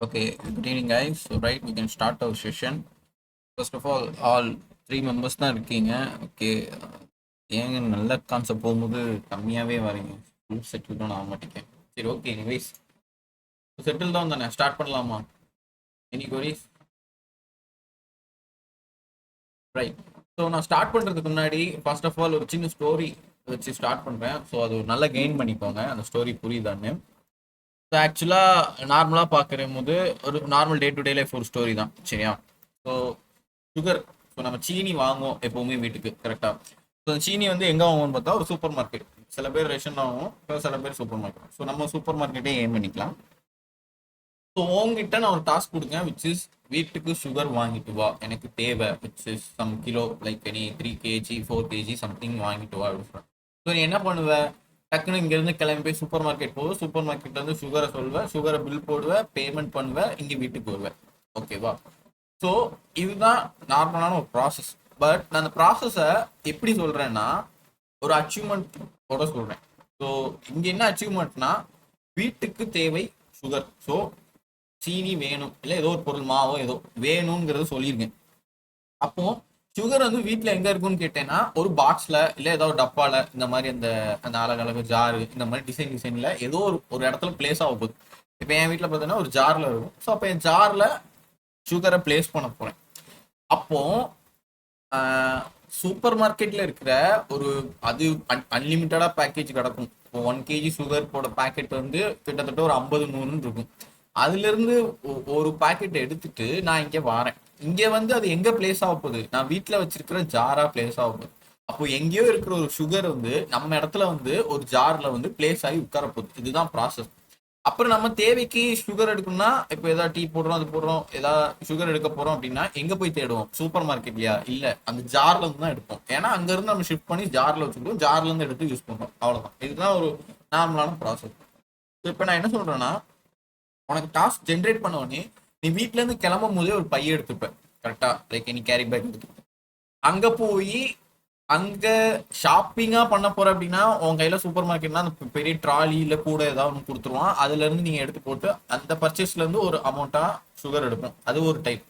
Okay, good evening, guys. So, right, we can start our session. First of all three members தான் இருக்கீங்க. Okay, ஏங்க நல்ல concept போகும்போது கம்மியாகவே வரீங்க. ஃபுல் செட்டில் தான் ஆக மாட்டேங்க. சரி, ஓகே, எனிவேஸ் செட்டில் தான் தானே ஸ்டார்ட் பண்ணலாமா? எனி கொரிஸ்? ரைட். ஸோ நான் ஸ்டார்ட் பண்ணுறதுக்கு முன்னாடி ஃபர்ஸ்ட் ஆஃப் ஆல் ஒரு சின்ன ஸ்டோரி வச்சு ஸ்டார்ட் பண்ணுறேன். ஸோ அது நல்லா கெயின் பண்ணிக்கோங்க, அந்த ஸ்டோரி புரியுதான்னு. ஸோ ஆக்சுவலாக நார்மலாக பார்க்குற போது ஒரு normal day to day life ஒரு ஸ்டோரி தான், சரியா? ஸோ சுகர், ஸோ நம்ம சீனி வாங்குவோம் எப்போவுமே வீட்டுக்கு, கரெக்டாக? ஸோ சீனி வந்து எங்கே வாங்குவோம்னு பார்த்தா ஒரு சூப்பர் மார்க்கெட். சில பேர் ரேஷன் வாங்குவோம், இப்போ சில பேர் சூப்பர் மார்க்கெட். ஸோ நம்ம சூப்பர் மார்க்கெட்டே ஏன் பண்ணிக்கலாம். ஸோ உங்ககிட்ட நான் ஒரு டாஸ்க் கொடுக்கேன், விச் இஸ் வீட்டுக்கு சுகர் வாங்கிட்டு வா, எனக்கு தேவை, which is some kilo, like any 3 kg 4 kg something வாங்கிட்டு வா அப்படின்னு. ஸோ நீ என்ன பண்ணுவேன், டக்குன்னு இங்கேருந்து கிளம்பி போய் சூப்பர் மார்க்கெட் போவேன், சூப்பர் மார்க்கெட்ல இருந்து சுகரை சொல்வேன், சுகரை பில் போடுவேன், பேமெண்ட் பண்ணுவேன், இங்கே வீட்டுக்கு வருவேன். ஓகேவா? ஸோ இதுதான் நார்மலான ஒரு ப்ராசஸ். பட் நான் அந்த ப்ராசஸை எப்படி சொல்கிறேன்னா ஒரு அச்சீவ்மெண்ட்டோட சொல்கிறேன். ஸோ இங்கே என்ன அச்சீவ்மெண்ட்னா, வீட்டுக்கு தேவை சுகர். ஸோ சீனி வேணும், இல்லை ஏதோ ஒரு பொருள் மாவோ ஏதோ வேணுங்கிறது சொல்லியிருக்கேன். அப்போ சுகர் வந்து வீட்டில் எங்கே இருக்குன்னு கேட்டேன்னா ஒரு பாக்ஸில் இல்லை ஏதோ ஒரு டப்பாவில், இந்த மாதிரி அந்த அந்த அழகழகு ஜாரு, இந்த மாதிரி டிசைனில் ஏதோ ஒரு இடத்துல பிளேஸ் ஆக போகுது. இப்போ என் வீட்டில் பார்த்தீங்கன்னா ஒரு ஜாரில் இருக்கும். ஸோ அப்போ என் ஜாரில் சுகரை பிளேஸ் பண்ண போகிறேன். அப்போ சூப்பர் மார்க்கெட்டில் இருக்கிற ஒரு அது அன்லிமிட்டடாக பேக்கேஜ் கிடக்கும். இப்போ 1 kg சுகர் போட பேக்கெட் வந்து கிட்டத்தட்ட ஒரு 50-100 இருக்கும். அதுலேருந்து ஒரு பாக்கெட் எடுத்துட்டு நான் இங்கே வரேன். இங்கே வந்து அது எங்கே பிளேஸ் ஆக போகுது, நான் வீட்டில் வச்சிருக்கிற ஜாரா பிளேஸ் ஆக போகுது. அப்போ எங்கேயோ இருக்கிற ஒரு சுகர் வந்து நம்ம இடத்துல வந்து ஒரு ஜாரில் வந்து பிளேஸ் ஆகி உட்கார போகுது. இதுதான் ப்ராசஸ். அப்புறம் நம்ம தேவைக்கு சுகர் எடுக்கணும்னா, இப்போ ஏதாவது டீ போடுறோம், அது போடுறோம், ஏதாவது சுகர் எடுக்க போறோம் அப்படின்னா எங்க போய் தேடுவோம்? சூப்பர் மார்க்கெட்லையா? இல்ல, அந்த ஜார்ல இருந்து தான் எடுப்போம். ஏன்னா அங்க இருந்து நம்ம ஷிஃப்ட் பண்ணி ஜார்ல வச்சுக்கிட்டோம், ஜார்ல இருந்து எடுத்து யூஸ் பண்றோம். அவ்வளவுதான். இதுதான் ஒரு நார்மலான ப்ராசஸ். இப்போ நான் என்ன சொல்றேன்னா, உனக்கு டாஸ்க் ஜென்ரேட் பண்ண உடனே நீ வீட்ல இருந்து கிளம்பும் போதே ஒரு பைய எடுத்துப்பேன், கரெக்டா? லைக் நீ கேரி பேக் எடுத்துப்பேன். அங்க போய் அங்க ஷாப்பிங்கா பண்ண போற அப்படின்னா உன் கையில சூப்பர் மார்க்கெட்னா அந்த பெரிய ட்ராலி இல்ல கூட ஏதாவது ஒன்று கொடுத்துருவான். அதுல இருந்து நீங்க எடுத்து போட்டு அந்த பர்ச்சேஸ்ல இருந்து ஒரு அமௌண்ட்டா சுகர் எடுப்போம். அது ஒரு டைப்.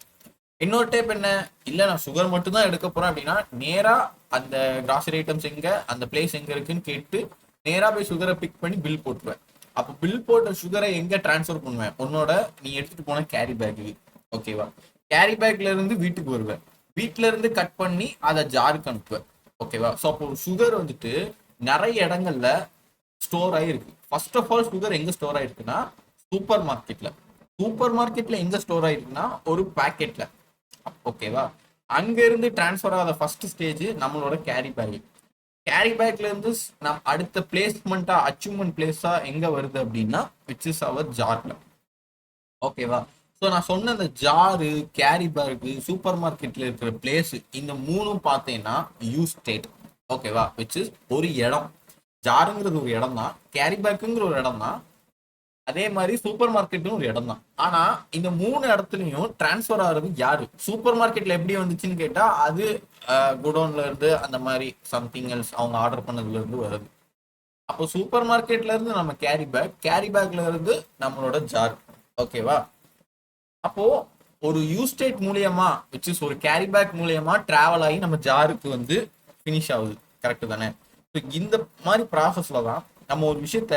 இன்னொரு டைப் என்ன, இல்ல நான் சுகர் மட்டும் தான் எடுக்க போறேன் அப்படின்னா நேரா அந்த கிராசரி ஐட்டம்ஸ் எங்க, அந்த பிளேஸ் எங்க இருக்குன்னு கேட்டு நேரா போய் சுகரை பிக் பண்ணி பில் போட்டுருவேன். அப்போ பில் போட்ட சுகரை எங்க டிரான்ஸ்ஃபர் பண்ணுவேன்? உன்னோட நீ எடுத்துட்டு போன கேரி பேக். ஓகேவா? கேரி பேக்ல இருந்து வீட்டுக்கு வருவேன். வீட்டுல இருந்து கட் பண்ணி அதை ஜாருக்கு அனுப்புவேன். ஓகேவா? ஸோ அப்போ சுகர் வந்துட்டு நிறைய இடங்கள்ல ஸ்டோர் ஆகிருக்கு. ஃபர்ஸ்ட் ஆஃப் ஆல் சுகர் எங்க ஸ்டோர் ஆயிருக்குன்னா சூப்பர் மார்க்கெட்ல. சூப்பர் மார்க்கெட்ல எங்க ஸ்டோர் ஆயிருக்குன்னா ஒரு பேக்கெட்ல. ஓகேவா? அங்க இருந்து டிரான்ஸ்ஃபர் ஆகாத ஃபர்ஸ்ட் ஸ்டேஜ் நம்மளோட கேரி பேக். கேரி பேக்ல இருந்து நம் அடுத்த பிளேஸ்மெண்டா அச்சீவ்மெண்ட் பிளேஸா எங்க வருது அப்படின்னா விச் இஸ் அவர் ஜார்ல. ஓகேவா? ஸோ நான் சொன்ன அந்த ஜாரு, கேரி பேக்கு, சூப்பர் மார்க்கெட்ல இருக்கிற பிளேஸ், இந்த மூணும் பார்த்தீங்கன்னா யூ ஸ்டேட். ஓகேவா? விச் இஸ் ஒரு இடம். ஜாருங்கிறது ஒரு இடம் தான், கேரி பேக்குங்கிற ஒரு இடம் தான், அதே மாதிரி சூப்பர் மார்க்கெட்டும் ஒரு இடம் தான். ஆனா இந்த மூணு இடத்துலையும் டிரான்ஸ்ஃபர் ஆகுறது யாரு? சூப்பர் மார்க்கெட்ல எப்படி வந்துச்சுன்னு கேட்டா அது குடோன்ல இருந்து அந்த மாதிரி சம்திங் எல்ஸ் அவங்க ஆர்டர் பண்ணதுல இருந்து வருது. அப்போ சூப்பர் மார்க்கெட்ல இருந்து நம்ம கேரி பேக், கேரி பேக்ல இருந்து நம்மளோட ஜார். ஓகேவா? அப்போ ஒரு யூஸ்டேட் மூலியமா விச் இஸ் ஒரு கேரி பேக் மூலியமா டிராவல் ஆகி நம்ம ஜாருக்கு வந்து ஃபினிஷ் ஆகுது. கரெக்ட் தானே? இந்த மாதிரி ப்ராசஸ்ல தான் நம்ம ஒரு விஷயத்த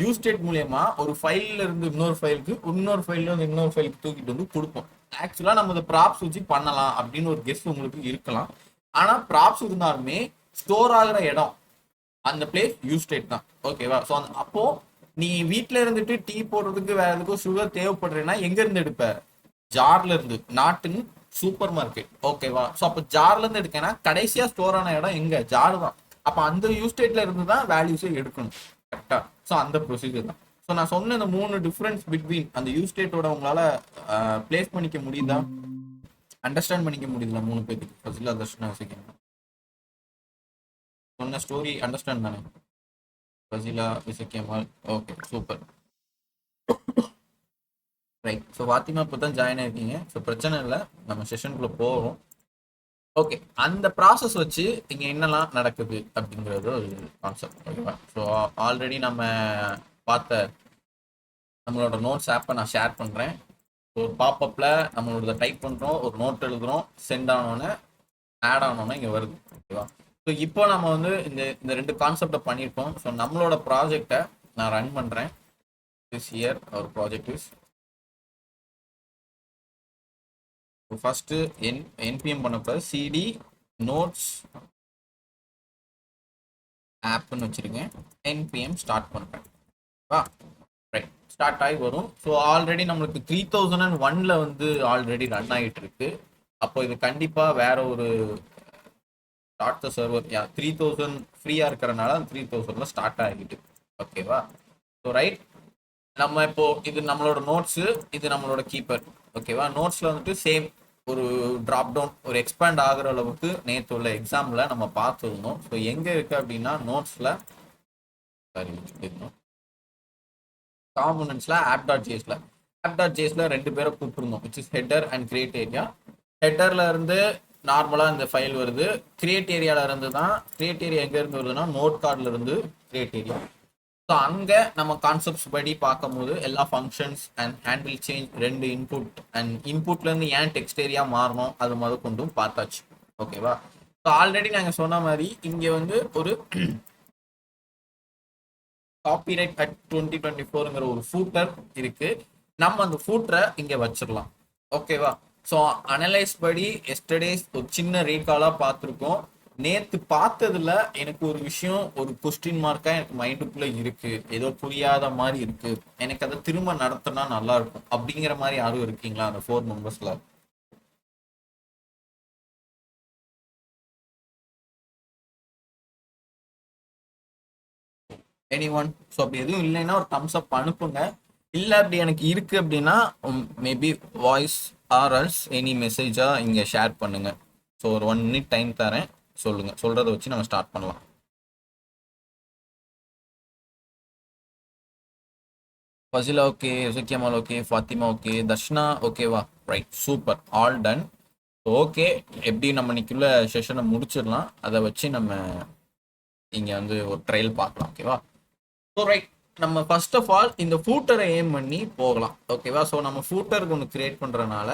யூஸ்டேட் மூலியமா ஒரு ஃபைல்ல இருந்து இன்னொரு ஃபைலுக்கு, இன்னொரு ஃபைல்ல இருந்து இன்னொரு ஃபைலுக்கு தூக்கிட்டு வந்து கொடுப்போம். ஆக்சுவலா நம்ம இந்த ப்ராப்ஸ் வச்சு பண்ணலாம் அப்படின்னு ஒரு கெஸ் உங்களுக்கு இருக்கலாம். ஆனா ப்ராப்ஸ் இருந்தாலுமே ஸ்டோர் ஆகுற இடம் அந்த பிளேஸ் யூஸ்டேட் தான். ஓகேவா? ஸோ அப்போ நீ வீட்டில இருந்துட்டு டீ போடுறதுக்கு வேற எதுக்கும் சுகர் தேவைப்படுறேன்னா எங்க இருந்து எடுப்ப? ஜார்ல இருந்து, நாட் இன் சூப்பர் மார்க்கெட். ஓகேவா? ஸோ அப்போ ஜார்ல இருந்து எடுக்கனா கடைசியா ஸ்டோர் ஆன இடம் எங்க? ஜார் தான். அப்போ அந்த யூஸ்டேட்ல இருந்து தான் வேல்யூஸை எடுக்கணும். கரெக்டா? ஸோ அந்த ப்ரொசீஜர் தான். ஸோ நான் சொன்ன இந்த 3 டிஃபரன்ஸ் பிட்வீன் அந்த யூஸ்டேட்டோட உங்களால பிளேஸ் பண்ணிக்க முடியுதா? அண்டர்ஸ்டாண்ட் பண்ணிக்க முடியுதுல 3 பேருக்கு? ஃபசிலா, தர்ஷனா, வசிக்கணும் சொன்ன ஸ்டோரி அண்டர்ஸ்டாண்ட் தானே? Fazila, Visakkiammal. Okay, super. Right. So Fathima இப்போ தான் ஜாயின் ஆயிருக்கீங்க. ஸோ பிரச்சனை இல்லை, நம்ம செஷனுக்குள்ள போகிறோம். ஓகே, அந்த ப்ராசஸ் வச்சு இங்கே என்னெல்லாம் நடக்குது அப்படிங்கிறது ஒரு கான்செப்ட். ஓகேவா? ஸோ ஆல்ரெடி நம்ம பார்த்த நம்மளோட நோட்ஸ் ஆப்பை நான் ஷேர் பண்ணுறேன். ஒரு பாப்அப்பில் நம்மளோட டைப் பண்ணுறோம், ஒரு நோட் எழுதுகிறோம், சென்ட் ஆனோன்னே ஆட் ஆனோன்னே இங்கே வருது. ஓகேவா? ஸோ இப்போ நம்ம வந்து இந்த ரெண்டு கான்செப்டை பண்ணியிருக்கோம். ஸோ நம்மளோட ப்ராஜெக்டை நான் ரன் பண்ணுறேன். This year our project is first NPM பண்ணக்கூடாது, சிடி நோட்ஸ் ஆப்னு வச்சிருக்கேன். என்பிஎம் ஸ்டார்ட் பண்ணுறேன். ரைட், ஸ்டார்ட் ஆகி வரும். ஸோ ஆல்ரெடி நம்மளுக்கு 3001 வந்து ஆல்ரெடி ரன் ஆகிட்டு இருக்கு. அப்போ இது கண்டிப்பாக வேற ஒரு ஸ்டார்ட் த சர்வர் 3000 ஃப்ரீயாக இருக்கிறனால 3000ல ஸ்டார்ட் ஆகிட்டு. ஓகேவா? ஸோ ரைட், நம்ம இப்போ இது நம்மளோட நோட்ஸு, இது நம்மளோட கீப்பர். ஓகேவா? நோட்ஸில் வந்துட்டு சேம் ஒரு ட்ராப் டவுன் ஒரு எக்ஸ்பேண்ட் ஆகிற அளவுக்கு நேற்று உள்ள எக்ஸாமில் நம்ம பார்த்துருந்தோம். ஸோ எங்கே இருக்குது அப்படின்னா நோட்ஸில் சாரி காம்பனன்ட்ஸில் ஆப்.js ரெண்டு பேரை கூப்பிட்டுருந்தோம், which is header and create area. ஹெட்டரில் இருந்து நார்மலாக இந்த ஃபைல் வருது. கிரியேட் ஏரியாவில் இருந்து தான், கிரியேட் ஏரியா எங்கேருந்து வருதுன்னா நோட் கார்டில் இருந்து கிரியேட் ஏரியா. ஸோ அங்கே நம்ம கான்செப்ட்ஸ் படி பார்க்கும்போது எல்லா ஃபங்க்ஷன்ஸ் அண்ட் ஹேண்டில் சேஞ்ச், ரெண்டு இன்புட் அண்ட் இன்புட்லேருந்து ஏன் டெக்ஸ்ட் ஏரியா மாறணும் அது முதல் கொண்டும் பார்த்தாச்சு. ஓகேவா? ஸோ ஆல்ரெடி நாங்கள் சொன்ன மாதிரி இங்கே வந்து ஒரு காப்பிரைட் அட் 2024ங்கிற ஒரு ஃபூட்டர் இருக்கு. நம்ம அந்த ஃபூட்டரை இங்கே வச்சிடலாம். ஓகேவா? ஸோ அனலைஸ் படி எஸ்டர்டேஸ் ஒரு சின்ன ரீகாலாக பார்த்துருக்கோம். நேற்று பார்த்ததுல எனக்கு ஒரு விஷயம், ஒரு கொஸ்டின் மார்க்காக எனக்கு மைண்டுக்குள்ளே இருக்கு, ஏதோ புரியாத மாதிரி இருக்கு, எனக்கு அதை திரும்ப நடத்தினா நல்லா இருக்கும் அப்படிங்கிற மாதிரி யாரும் இருக்கீங்களா அந்த 4 மெம்பர்ஸ்ல? Any one? ஸோ அப்படி எதுவும் இல்லைன்னா ஒரு தம்ஸ் அப் அனுப்புங்க. இல்லை அப்படி எனக்கு இருக்கு அப்படின்னா மேபி வாய்ஸ் ஆர்எல்ஸ் எனி மெசேஜாக இங்கே ஷேர் பண்ணுங்க. ஸோ ஒரு 1 மினிட் டைம் தரேன், சொல்லுங்க. சொல்றதை வச்சு நம்ம ஸ்டார்ட் பண்ணலாம். Fazila okay, Sukkiyammal okay, Fathima okay, Darshana ஓகேவா? Right, super, all done. Okay, எப்படி நம்ம இன்னைக்குள்ள செஷனை முடிச்சிடலாம். அதை வச்சு நம்ம இங்கே வந்து ஒரு ட்ரையல் பார்க்கலாம். ஓகேவா? ஸோ ரைட், நம்ம ஃபர்ஸ்ட் ஆஃப் ஆல் இந்த ஃபூட்டரை ஏம் பண்ணி போகலாம். ஓகேவா? ஸோ நம்ம ஃபூட்டருக்கு ஒன்று கிரியேட் பண்ணுறதுனால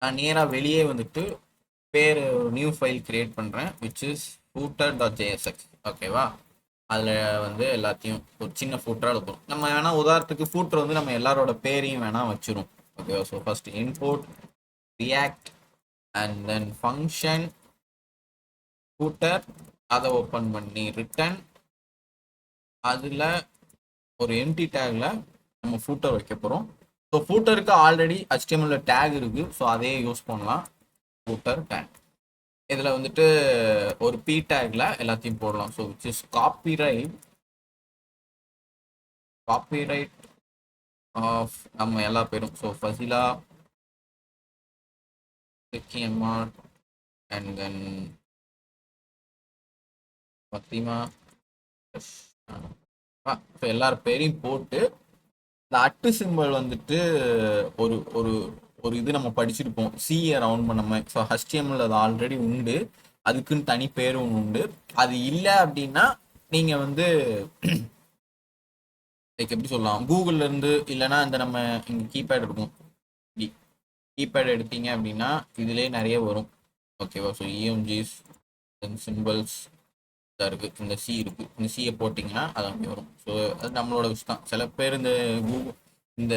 நான் நேராக வெளியே வந்துட்டு பேர் நியூ ஃபைல் கிரியேட் பண்ணுறேன், விச் இஸ் footer.jsx. ஓகேவா? அதில் வந்து எல்லாத்தையும் ஒரு சின்ன ஃபூட்டராக இருக்கும். நம்ம வேணால் உதாரணத்துக்கு ஃபூட்டர் வந்து நம்ம எல்லாரோட பேரையும் வேணால் வச்சிரும். ஓகேவா? So first import React and then function footer, அதை ஓப்பன் பண்ணி ரிட்டன், அதில் ஒரு எம்டி டேக்ல நம்ம ஃபூட்டர் வைக்க போகிறோம். ஸோ ஃபூட்டருக்கு ஆல்ரெடி HTML டேக் இருக்குது, ஸோ அதே யூஸ் பண்ணலாம். ஃபூட்டர் டேக் இதில் வந்துட்டு ஒரு பி டேக்ல எல்லாத்தையும் போடலாம். So which is copyright of நம்ம எல்லா பேரும். So Fazila, Sikkiyammal and then Fathima, so எல்லார் பேரையும் போட்டு இந்த அட்டு சிம்பிள் வந்துட்டு ஒரு ஒரு ஒரு இது நம்ம படிச்சிருப்போம், சிஏ ரவுண்ட் பண்ண. ஸோ HTML அது ஆல்ரெடி உண்டு, அதுக்குன்னு தனி பேர் ஒன்று உண்டு. அது இல்லை அப்படின்னா நீங்கள் வந்து லைக் எப்படி சொல்லலாம், கூகுள்ல இருந்து இல்லைன்னா இந்த நம்ம இங்கே கீபேட் இருக்கும், கீபேட் எடுத்தீங்க அப்படின்னா இதுலேயே நிறைய வரும். ஓகேவா? ஸோ இஎம்ஜிஸ் தென் சிம்பிள்ஸ் இருக்கு, இந்த சி இருக்கு, இந்த சியை போட்டிங்கன்னா அது அங்கே வரும். ஸோ அது நம்மளோட விஷயம் தான். சில பேர் இந்த கூகுள் இந்த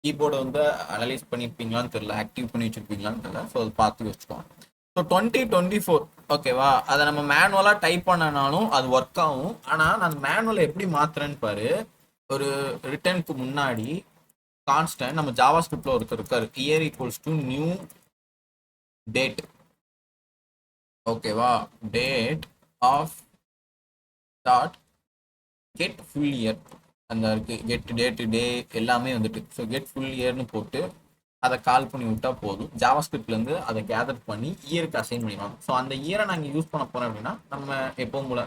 கீபோர்டை வந்து அனலைஸ் பண்ணியிருப்பீங்களான்னு தெரியல, ஆக்டிவ் பண்ணி வச்சிருப்பீங்களான்னு தெரியல. ஸோ அது பார்த்து வச்சுக்கோங்க. ஸோ 2024 ஓகேவா? அதை நம்ம மேனுவலாக டைப் பண்ணனாலும் அது ஒர்க் ஆகும். ஆனால் நான் மேனுவலை எப்படி மாத்துறேன்னு பாரு. ஒரு ரிட்டர்னுக்கு முன்னாடி கான்ஸ்டன்ட் நம்ம ஜாவா ஸ்கிரிப்ட்ல ஒருத்தர் இருக்காரு, year equals to new date. ஓகேவா? Date of dot get full year அந்த இருக்கு, கெட் டேட் டே எல்லாமே வந்துட்டு. ஸோ கெட் ஃபுல் இயர்னு போட்டு அதை கால் பண்ணி விட்டா போதும். ஜாவா ஸ்கிரிப்ட்லேருந்து அதை கேதர் பண்ணி இயருக்கு அசைன் பண்ணிடுவாங்க. ஸோ அந்த இயரை நாங்கள் யூஸ் பண்ண போகிறோம் அப்படின்னா நம்ம எப்பவும் போல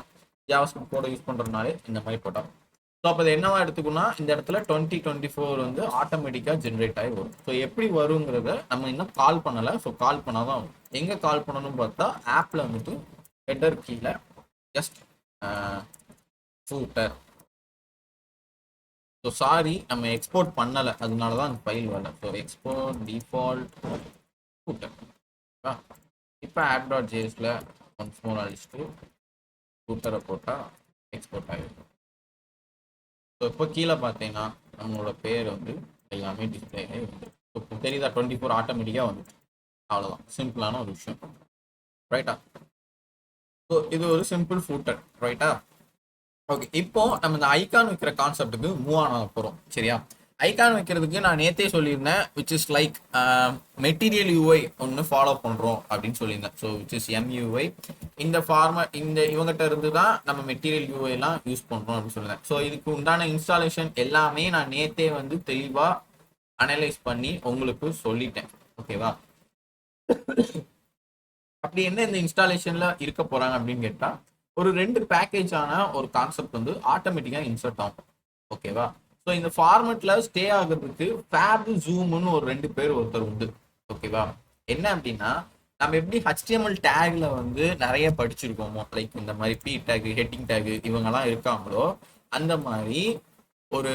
ஜாவா ஸ்கிரிப்ட் போட யூஸ் பண்ணுறதுனாலே இந்த மாதிரி போட்டோம். ஸோ அப்போ அது என்னவா எடுத்துக்கணும்னா இந்த இடத்துல 2024 வந்து ஆட்டோமேட்டிக்காக ஜென்ரேட் ஆகி வரும். ஸோ எப்படி வருங்கிறத நம்ம இன்னும் கால் பண்ணலை. ஸோ கால் பண்ணாதான் வரும். எங்கே கால் பண்ணணும்னு பார்த்தா ஆப்பில் வந்துட்டு ஹெட்டர் கீழே ஜஸ்ட் ஃபூட்டர் ஸோ சாரி நம்ம எக்ஸ்போர்ட் பண்ணலை, அதனால தான் அந்த ஃபைல் வரல. So export default footer. இப்போ ஆப் டாட் ஜேஎஸ்ல ஒன்ஸ் மோர் அழிச்சிட்டு ஃபூட்டரை போட்டால் எக்ஸ்போர்ட் ஆகிடும். ஸோ இப்போ கீழே பார்த்தீங்கன்னா நம்மளோட பேர் வந்து எல்லாமே டிஸ்பிளே ஆகி வந்து இப்போ தெரியுதா 24 ஆட்டோமேட்டிக்காக வந்து. அவ்வளோதான், சிம்பிளான ஒரு விஷயம், ரைட்டா? ஸோ இது ஒரு சிம்பிள் ஃபூட்டர், ரைட்டா? ஓகே, இப்போ நம்ம இந்த ஐகான் வைக்கிற கான்செப்ட்டுக்கு மூவ் ஆன போகிறோம், சரியா? ஐகான் வைக்கிறதுக்கு நான் நேத்தே சொல்லியிருந்தேன், which is like material UI ஒன்று ஃபாலோ பண்ணுறோம் அப்படின்னு சொல்லியிருந்தேன். So which is MIUI. இந்த இந்த இவங்ககிட்ட இருந்து தான் நம்ம மெட்டீரியல் யூஐ எல்லாம் யூஸ் பண்ணுறோம் அப்படின்னு சொல்லியிருந்தேன். ஸோ இதுக்கு உண்டான இன்ஸ்டாலேஷன் எல்லாமே நான் நேத்தே வந்து தெளிவாக அனலைஸ் பண்ணி உங்களுக்கு சொல்லிட்டேன், ஓகேவா? அப்படி என்ன இந்த இன்ஸ்டாலேஷன்ல இருக்க போறாங்க அப்படின்னு கேட்டா, ஒரு 2 பேக்கேஜான ஒரு கான்செப்ட் வந்து ஆட்டோமேட்டிக்கா இன்சர்ட் ஆகும், ஓகேவா? ஸோ இந்த ஃபார்மெட்ல ஸ்டே ஆகுறதுக்கு ஃபேப் ஜூம்னு ஒரு 2 பேர் ஒருத்தர் உண்டு, ஓகேவா? என்ன அப்படின்னா, நம்ம எப்படி HTML டேக்ல வந்து நிறைய படிச்சிருக்கோமோ, லைக் இந்த மாதிரி பி டேக், ஹெட்டிங் டேக் இவங்கெல்லாம் இருக்காங்களோ, அந்த மாதிரி ஒரு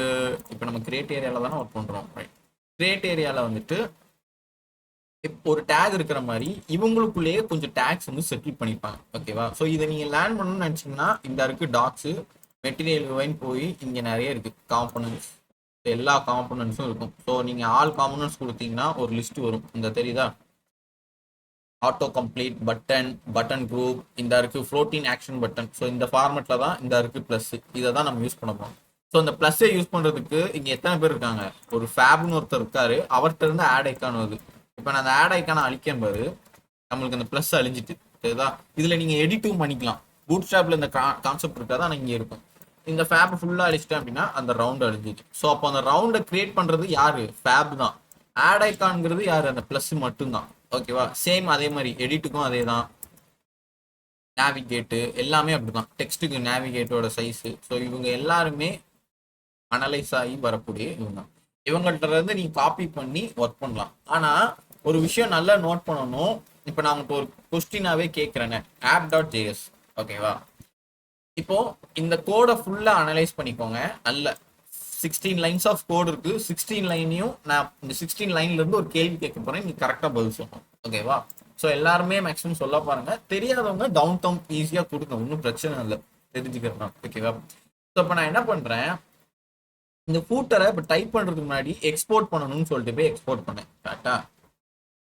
இப்போ நம்ம கிரியேட் ஏரியால தானே ஒர்க் பண்றோம், ரைட்? கிரியேட் ஏரியால வந்துட்டு ஒரு டேக் இருக்கிற மாதிரி இவங்களுக்குள்ளேயே கொஞ்சம் டேக்ஸ் வந்து செட்டில் பண்ணிப்பாங்க, ஓகேவா? ஸோ இதை நீங்க லேர்ன் பண்ணணும்னு நினைச்சீங்கன்னா, இந்த இருக்கு டாக்ஸ், மெட்டீரியல் யூஐன்னு போய் இங்க நிறைய இருக்கு காம்பனன்ட்ஸ், எல்லா காம்பனன்ட்ஸும் இருக்கும். ஸோ நீங்க ஆல் காம்பனன்ட்ஸ் கொடுத்தீங்கன்னா ஒரு லிஸ்ட் வரும், இந்த தெரியுதா? ஆட்டோ கம்ப்ளீட், பட்டன் குரூப், இந்த இருக்கு ஃப்ளோட்டிங் ஆக்ஷன் பட்டன். ஸோ இந்த ஃபார்மெட்ல தான் இந்த இருக்கு பிளஸ், இதை தான் நம்ம யூஸ் பண்ண போறோம். ஸோ இந்த பிளஸ்ஸை யூஸ் பண்றதுக்கு இங்க எத்தனை பேர் இருக்காங்க? ஒரு ஃபேப்னு ஒருத்தர் இருக்காரு, அவர்கிட்ட இருந்து ஆட் ஐக்கான் வருது. இப்போ நான் அந்த ஆட் ஐக்கான அழிக்கும் போது நம்மளுக்கு அந்த பிளஸ் அழிஞ்சிட்டு, சரிதா? இதுல நீங்க எடிட்டும் பண்ணிக்கலாம். பூட் ஸ்ட்ராப்ல இந்த கான்செப்ட் இருக்காது, ஆனால் இங்கே இருக்கும். இந்த ஃபேப் ஃபுல்லா அழிச்சிட்டேன் அப்படின்னா அந்த ரவுண்ட் அழிஞ்சிட்டு. ஸோ அப்போ அந்த ரவுண்டை கிரியேட் பண்றது யாரு? ஃபேப் தான். ஆட் ஐக்கான்ங்கிறது யாரு? அந்த பிளஸ் மட்டும்தான், ஓகேவா? சேம் அதே மாதிரி எடிட்டுக்கும் அதே தான். நேவிகேட்டு எல்லாமே அப்படிதான். டெக்ஸ்ட்டுக்கு நேவிகேட்டோட சைஸ். ஸோ இவங்க எல்லாருமே அனலைஸ் ஆகி வரக்கூடிய இவங்க. இவங்கள்ட்ட இருந்து நீ காப்பி பண்ணி ஒர்க் பண்ணலாம். ஆனா ஒரு விஷயம் நல்லா நோட் பண்ணணும். இப்போ நான் உங்களுக்கு ஒரு கொஸ்டினாவே கேட்கிறேன்னு, ஆப் டாட் ஜேஎஸ், ஓகேவா? இப்போ இந்த கோடை ஃபுல்லா அனலைஸ் பண்ணிக்கோங்க. நல்ல 16 லைன்ஸ் ஆஃப் கோட் இருக்கு. 16 லைனையும் நான் இந்த 16 லைன்ல இருந்து ஒரு கேள்வி கேட்க போறேன், நீ கரெக்டா பதில் சொல்லணும், ஓகேவா? ஸோ எல்லாருமே மேக்ஸிமம் சொல்ல பாருங்க. தெரியாதவங்க டவுன் டவுன் ஈஸியா கொடுங்க, ஒன்றும் பிரச்சனை இல்லை, தெரிஞ்சுக்கிறேன், ஓகேவா? ஸோ இப்போ நான் என்ன பண்றேன், இந்த ஃபூட்டரை இப்போ டைப் பண்றதுக்கு முன்னாடி எக்ஸ்போர்ட் பண்ணணும்னு சொல்லிட்டு போய் எக்ஸ்போர்ட் பண்ணேன், கரெக்டா?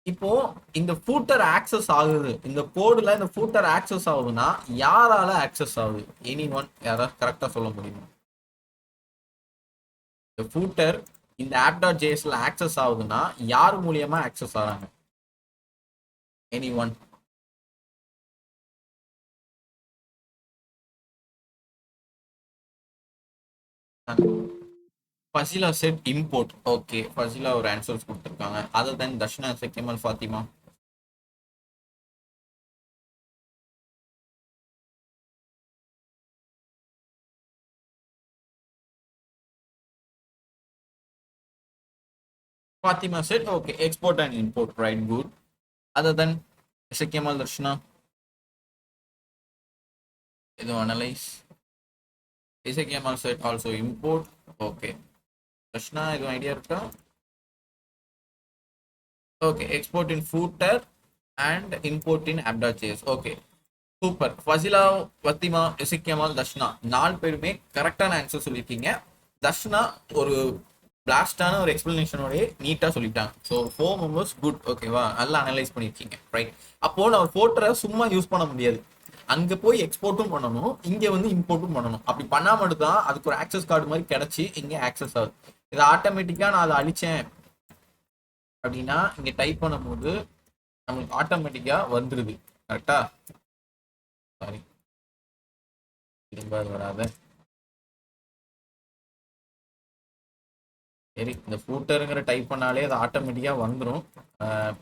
இப்போ இந்த ஃபூட்டர் ஆக்சஸ் ஆகுது, இந்த கோடுல இந்த ஃபூட்டர் ஆக்சஸ் ஆகுதுன்னா யாரால ஆக்சஸ் ஆகுது? எனி ஒன், யாராவது கரெக்டா சொல்ல முடியுமா? இந்த ஃபூட்டர் இந்த ஆப் டாட் ஜேஎஸ்ல ஆக்சஸ் ஆகுதுன்னா யார் மூலியமா ஆக்சஸ் ஆறாங்க? Any one? Fazila said import. Okay, Fazila ஒரு ஆன்சர்ஸ் கொடுத்துருக்காங்க. Other then Darshana, Sekkammal, Fathima. Fatima said, okay, export and import, right? Good. Other than Kemal, Darshana, analyze. Kemal said also import. Okay. Darshana, idea? Okay, export in footer and import in app.js. Okay. Super. Fazila, Vathima, Esakkiammal, Darshana 4 பேருமே கரெக்டான answer சொல்லியிருக்கீங்க. தர்ஷனா ஒரு பிளாஸ்டான ஒரு எக்ஸ்பிளனேஷனோடய நீட்டாக சொல்லிட்டாங்க. So 4 members good, ஓகேவா? நல்லா analyse பண்ணியிருக்கீங்க, ரைட்? அப்போ நம்ம ஃபோட்டரை சும்மா யூஸ் பண்ண முடியாது. அங்கே போய் எக்ஸ்போர்ட்டும் பண்ணணும், இங்கே வந்து இம்போர்ட்டும் பண்ணணும். அப்படி பண்ணாம தான் அதுக்கு ஒரு ஆக்சஸ் கார்டு மாதிரி கிடைச்சி இங்கே ஆக்சஸ் ஆகுது. இது ஆட்டோமேட்டிக்காக நான் அதை அழிச்சேன் அப்படின்னா இங்கே டைப் பண்ணும்போது நம்மளுக்கு ஆட்டோமேட்டிக்காக வந்துடுது, கரெக்டா? சாரி, திரும்ப வராத. சரி, இந்த ஃபூட்டருங்கிற டைப் பண்ணாலே அது ஆட்டோமேட்டிக்காக வந்துடும்.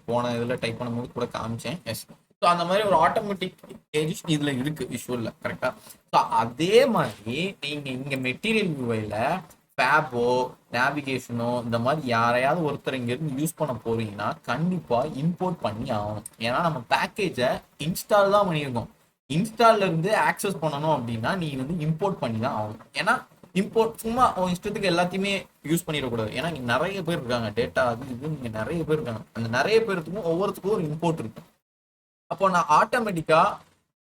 போன இதில் டைப் பண்ணும்போது கூட காமிச்சேன். எஸ். ஸோ அந்த மாதிரி ஒரு ஆட்டோமேட்டிக் எடிஷன் இதில் இருக்கு விஷுவலில், கரெக்டாக? ஸோ அதே மாதிரி நீங்கள் இங்கே மெட்டீரியல் யூஐயில் ஃபேபோ, நேவிகேஷனோ இந்த மாதிரி யாரையாவது ஒருத்தர் இங்கேருந்து யூஸ் பண்ண போறீங்கன்னா கண்டிப்பாக இம்போர்ட் பண்ணி ஆகணும். ஏன்னா நம்ம பேக்கேஜை இன்ஸ்டால் தான் பண்ணியிருக்கோம். இன்ஸ்டால்ல இருந்து ஆக்சஸ் பண்ணணும் அப்படின்னா நீ வந்து இம்போர்ட் பண்ணி தான் ஆகணும். ஏன்னா இம்போர்ட் சும்மா உன் இஷ்டத்துக்கு எல்லாத்தையுமே யூஸ் பண்ணிடக்கூடாது. ஏன்னா இங்க நிறைய பேர் இருக்காங்க, டேட்டா அது இது இங்க நிறைய பேர் இருக்காங்க. அந்த நிறைய பேருக்கும் ஒவ்வொருத்துக்கும் ஒரு இம்போர்ட் இருக்கும். அப்போ நான் ஆட்டோமேட்டிக்கா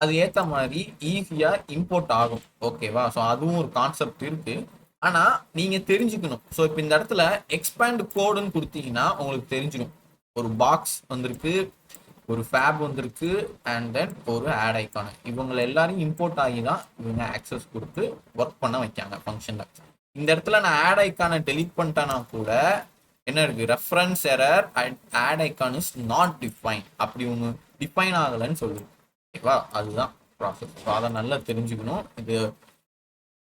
அது ஏத்த மாதிரி ஈஸியா இம்போர்ட் ஆகும். ஓகேவா? ஸோ அதுவும் ஒரு கான்செப்ட் இருக்கு. ஆனா நீங்க தெரிஞ்சுக்கணும். ஸோ இப்போ இந்த இடத்துல எக்ஸ்பேண்ட் கோடுன்னு கொடுத்தீங்கன்னா உங்களுக்கு தெரிஞ்சிடும். ஒரு பாக்ஸ் வந்திருக்கு, ஒரு ஃபேப் வந்திருக்கு, அண்ட் தென் ஒரு ஆட் ஐக்கான. இவங்க எல்லாரும் இம்போர்ட் ஆகி தான் இவங்க ஆக்சஸ் கொடுத்து ஒர்க் பண்ண வைக்காங்க ஃபங்க்ஷன்ல. இந்த இடத்துல நான் ஆட் ஐக்கான டெலீட் பண்ணிட்டேன்னா கூட என்ன இருக்கு, reference error and add icon is not define, அப்படி ஒன்று டிஃபைன் ஆகலைன்னு சொல்லுது. ஓகேவா? அதுதான் ப்ராசஸ். ஸோ அதை நல்லா தெரிஞ்சுக்கணும். இது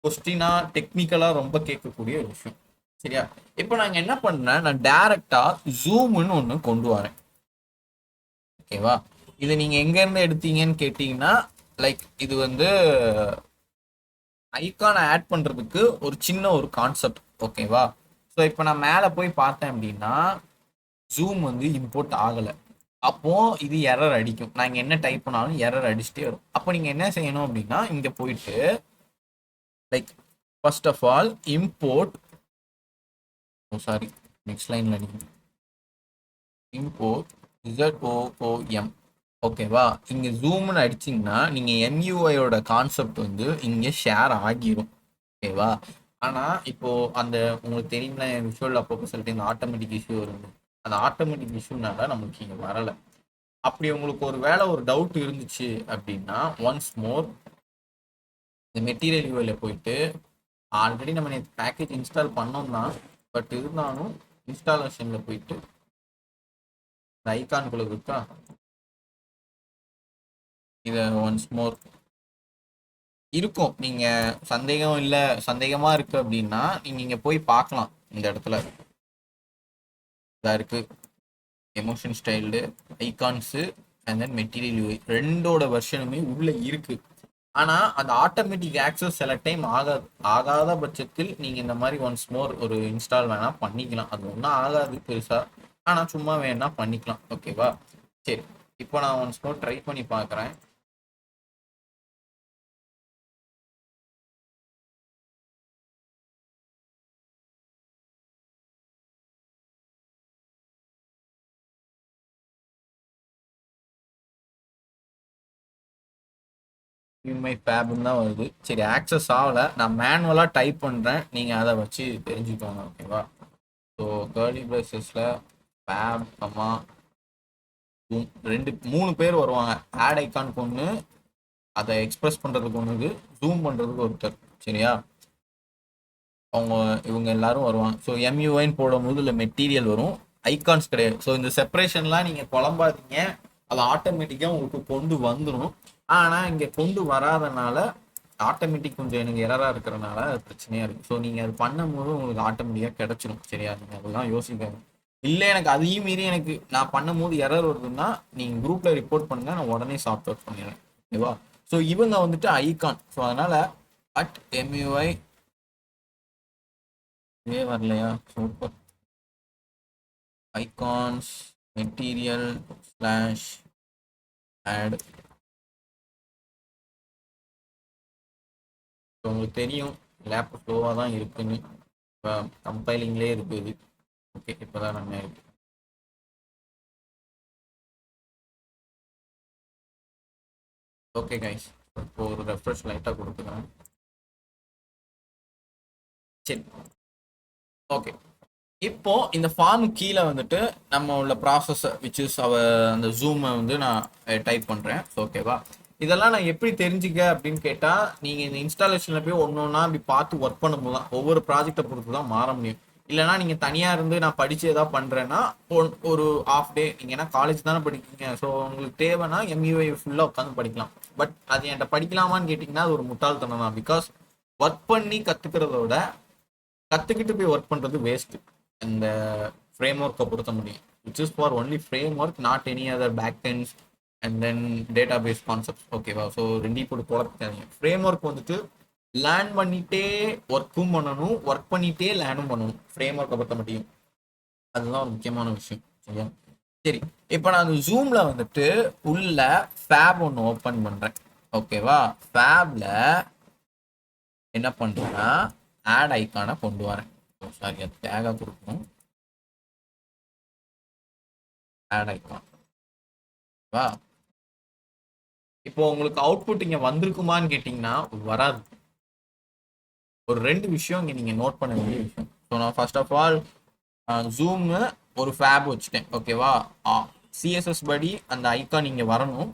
கொஸ்டினா டெக்னிக்கலா ரொம்ப கேட்கக்கூடிய ஒரு விஷயம். சரியா? இப்போ நாங்கள் என்ன பண்ணேன், நான் டைரக்டா ஜூம்னு ஒன்று கொண்டு வரேன். ஓகேவா? இது நீங்க எங்க இருந்து எடுத்தீங்கன்னு கேட்டீங்கன்னா, லைக் இது வந்து ஐகானை ஆட் பண்றதுக்கு ஒரு சின்ன ஒரு கான்செப்ட். ஓகேவா? ஸோ இப்போ நான் மேலே போய் பார்த்தேன் அப்படின்னா ஜூம் வந்து இம்போர்ட் ஆகலை. அப்போ இது எரர் அடிக்கும். நான் இங்கே என்ன டைப் பண்ணாலும் எரர் அடிச்சுட்டே வரும். அப்போ நீங்கள் என்ன செய்யணும் அப்படின்னா இங்கே போயிட்டு like first of all import, sorry next லைன்ல நீங்க இம்போர்ட் ZOOM. ஓகேவா? இங்க ஜூம்னு அடிச்சிங்கன்னா நீங்க MUIயோட கான்செப்ட் வந்து இங்க ஷேர் ஆகிரும். ஓகேவா? ஆனா இப்போ அந்த உங்களுக்கு தெரியும்ல, விஷுவல் அப்பப்போ சொல்லிட்டு இந்த ஆட்டோமேட்டிக் இஷ்யூ வருது. அந்த ஆட்டோமேட்டிக் இஷ்யூனால நமக்கு இங்க வரல. அப்படி உங்களுக்கு ஒரு வேலை ஒரு டவுட் இருந்துச்சு அப்படின்னா ஒன்ஸ் மோர் இந்த மெட்டீரியல் யூஐல போயிட்டு, ஆல்ரெடி நம்ம பேக்கேஜ் இன்ஸ்டால் பண்ணோம் தான், பட் இருந்தாலும் இன்ஸ்டாலேஷன்ல போயிட்டு இந்த ஐகான்குள்ள இருக்கா, இதை ஒன்ஸ் மோர் இருக்கும். நீங்க சந்தேகம் இல்லை, சந்தேகமா இருக்கு அப்படின்னா நீங்க இங்க போய் பார்க்கலாம். இந்த இடத்துல இதா இருக்கு, emotion styled, icons and then material UI ரெண்டோட வெர்ஷனுமே உள்ள இருக்கு. ஆனா அந்த ஆட்டோமேட்டிக் ஆக்சஸ் சில டைம் ஆகாத பட்சத்தில் நீங்க இந்த மாதிரி ஒன்ஸ் மோர் ஒரு இன்ஸ்டால் வேணா பண்ணிக்கலாம். அது ஒன்றும் ஆகாது பெருசா, ஆனா சும்மா வேணா பண்ணிக்கலாம். ஓகேவா? சரி, இப்போ நான் ஒன்ஸ் மோர் ட்ரை பண்ணி பார்க்குறேன். யூஎம்ஐ ஃபேப்னு தான் வருது. சரி, ஆக்சஸ் ஆகலை. நான் மேனுவலாக டைப் பண்ணுறேன், நீங்கள் அதை வச்சு தெரிஞ்சுக்கோங்க. ஓகேவா? ஸோ கர்லி ப்ரைசஸில் ஃபேப் அம்மா ரெண்டு 3 பேர் வருவாங்க. ஆட் ஐக்கானுக்கு ஒன்று, அதை எக்ஸ்பிரஸ் பண்ணுறதுக்கு ஒன்று, ஜூம் பண்ணுறதுக்கு ஒருத்தர். சரியா? இவங்க எல்லாரும் வருவாங்க. ஸோ MUIன்னு போடும்போது இல்லை மெட்டீரியல் வரும், ஐகான்ஸ் கிடையாது. ஸோ இந்த செப்பரேஷன்லாம் நீங்கள் குழம்பாதீங்க, அது ஆட்டோமேட்டிக்காக உங்களுக்கு கொண்டு வந்துடும். ஆனால் இங்கே கொண்டு வராதனால ஆட்டோமேட்டிக் கொஞ்சம் எனக்கு எரராக இருக்கிறனால அது பிரச்சனையாக இருக்குது. ஸோ நீங்கள் அது பண்ணும்போது உங்களுக்கு ஆட்டோமேட்டிக்காக கிடச்சிடும். சரியா? நீங்கள் அதெல்லாம் யோசிக்காங்க. இல்லை எனக்கு அதையும் மீறி எனக்கு நான் பண்ணும்போது எரர் வருதுன்னா நீங்கள் குரூப்பில் ரிப்போர்ட் பண்ணுங்க, நான் உடனே சார்ட் அவுட் பண்ணிடுறேன். ஓகேவா? ஸோ இவங்க வந்துட்டு ஐகான். ஸோ அதனால் @MUI இதே வரலையா? Super. Icons material slash add. உங்களுக்கு தெரியும் லேப் ஸ்லோவாக தான் இருக்குன்னு, இப்போ கம்பைலிங்லேயே இருக்குது. ஓகே, இப்போ தான் நம்ம இருக்கு. ஓகே கைஸ், இப்போ ஒரு ரெஃப்ரெஷ் லைட்டாக கொடுத்துக்கிறேன். சரி, ஓகே. இப்போ இந்த ஃபார்ம் கீழே வந்துட்டு நம்ம உள்ள ப்ராசஸ் விச் இஸ் அந்த ஜூமை வந்து நான் டைப் பண்ணுறேன். ஓகேவா? இதெல்லாம் நான் எப்படி தெரிஞ்சுக்க அப்படின்னு கேட்டால் நீங்கள் இந்த இன்ஸ்டாலேஷனில் போய் ஒன்று ஒன்றா அப்படி பார்த்து ஒர்க் பண்ணும்போது தான், ஒவ்வொரு ப்ராஜெக்டை பொறுத்து தான் மாற முடியும். இல்லைனா நீங்கள் தனியாக இருந்து நான் படித்து எதாவது பண்ணுறேன்னா ஒரு ஆஃப் டே, நீங்கள் ஏன்னா காலேஜ் தானே படிக்கிறீங்க, ஸோ உங்களுக்கு தேவைன்னா MUI ஃபுல்லாக உட்காந்து படிக்கலாம். பட் அது என்கிட்ட படிக்கலாமான்னு கேட்டிங்கன்னா அது ஒரு முட்டாள்தனம் தான். பிகாஸ் ஒர்க் பண்ணி கற்றுக்கிறதோட கற்றுக்கிட்டு போய் ஒர்க் பண்ணுறது வேஸ்ட்டு. இந்த ஃப்ரேம் ஒர்க்கை பொறுத்த முடியும், which is for only framework, not any other backends and then database concept. ஓகேவா? ஸோ ரெண்டையும் போட்டு குழப்பிக்காதீங்க. ஃப்ரேம் ஒர்க் வந்துட்டு லேர்ன் பண்ணிட்டே ஒர்க்கும் பண்ணணும், ஒர்க் பண்ணிட்டே லேர்னும் பண்ணணும். ஃப்ரேம் ஒர்க்கை பொறுத்த முடியும் அதுதான் ஒரு முக்கியமான விஷயம். சரியா? சரி, இப்போ நான் அந்த ஜூம்ல வந்துட்டு உள்ள ஃபேப் ஒன்று ஓப்பன் பண்றேன். ஓகேவா? ஃபேப்ல என்ன பண்றேன்னா ஆட் ஐக்கானை கொண்டு வரேன். சாரி, அது டேகா கொடுக்கணும். ஆட் ஐக்கான் வா. இப்போ உங்களுக்கு அவுட்புட் இங்க வந்திருக்குமான்னு கேட்டீங்கன்னா வராது. ஒரு 2 விஷயம் இங்க நீங்க நோட் பண்ண வேண்டிய விஷயம். ஸோ நான் ஃபர்ஸ்ட் ஆஃப் ஆல் ஜூம் ஒரு ஃபேப் வச்சுட்டேன். ஓகேவா, சிஎஸ்எஸ் படி அந்த ஐக்கான் இங்க வரணும்.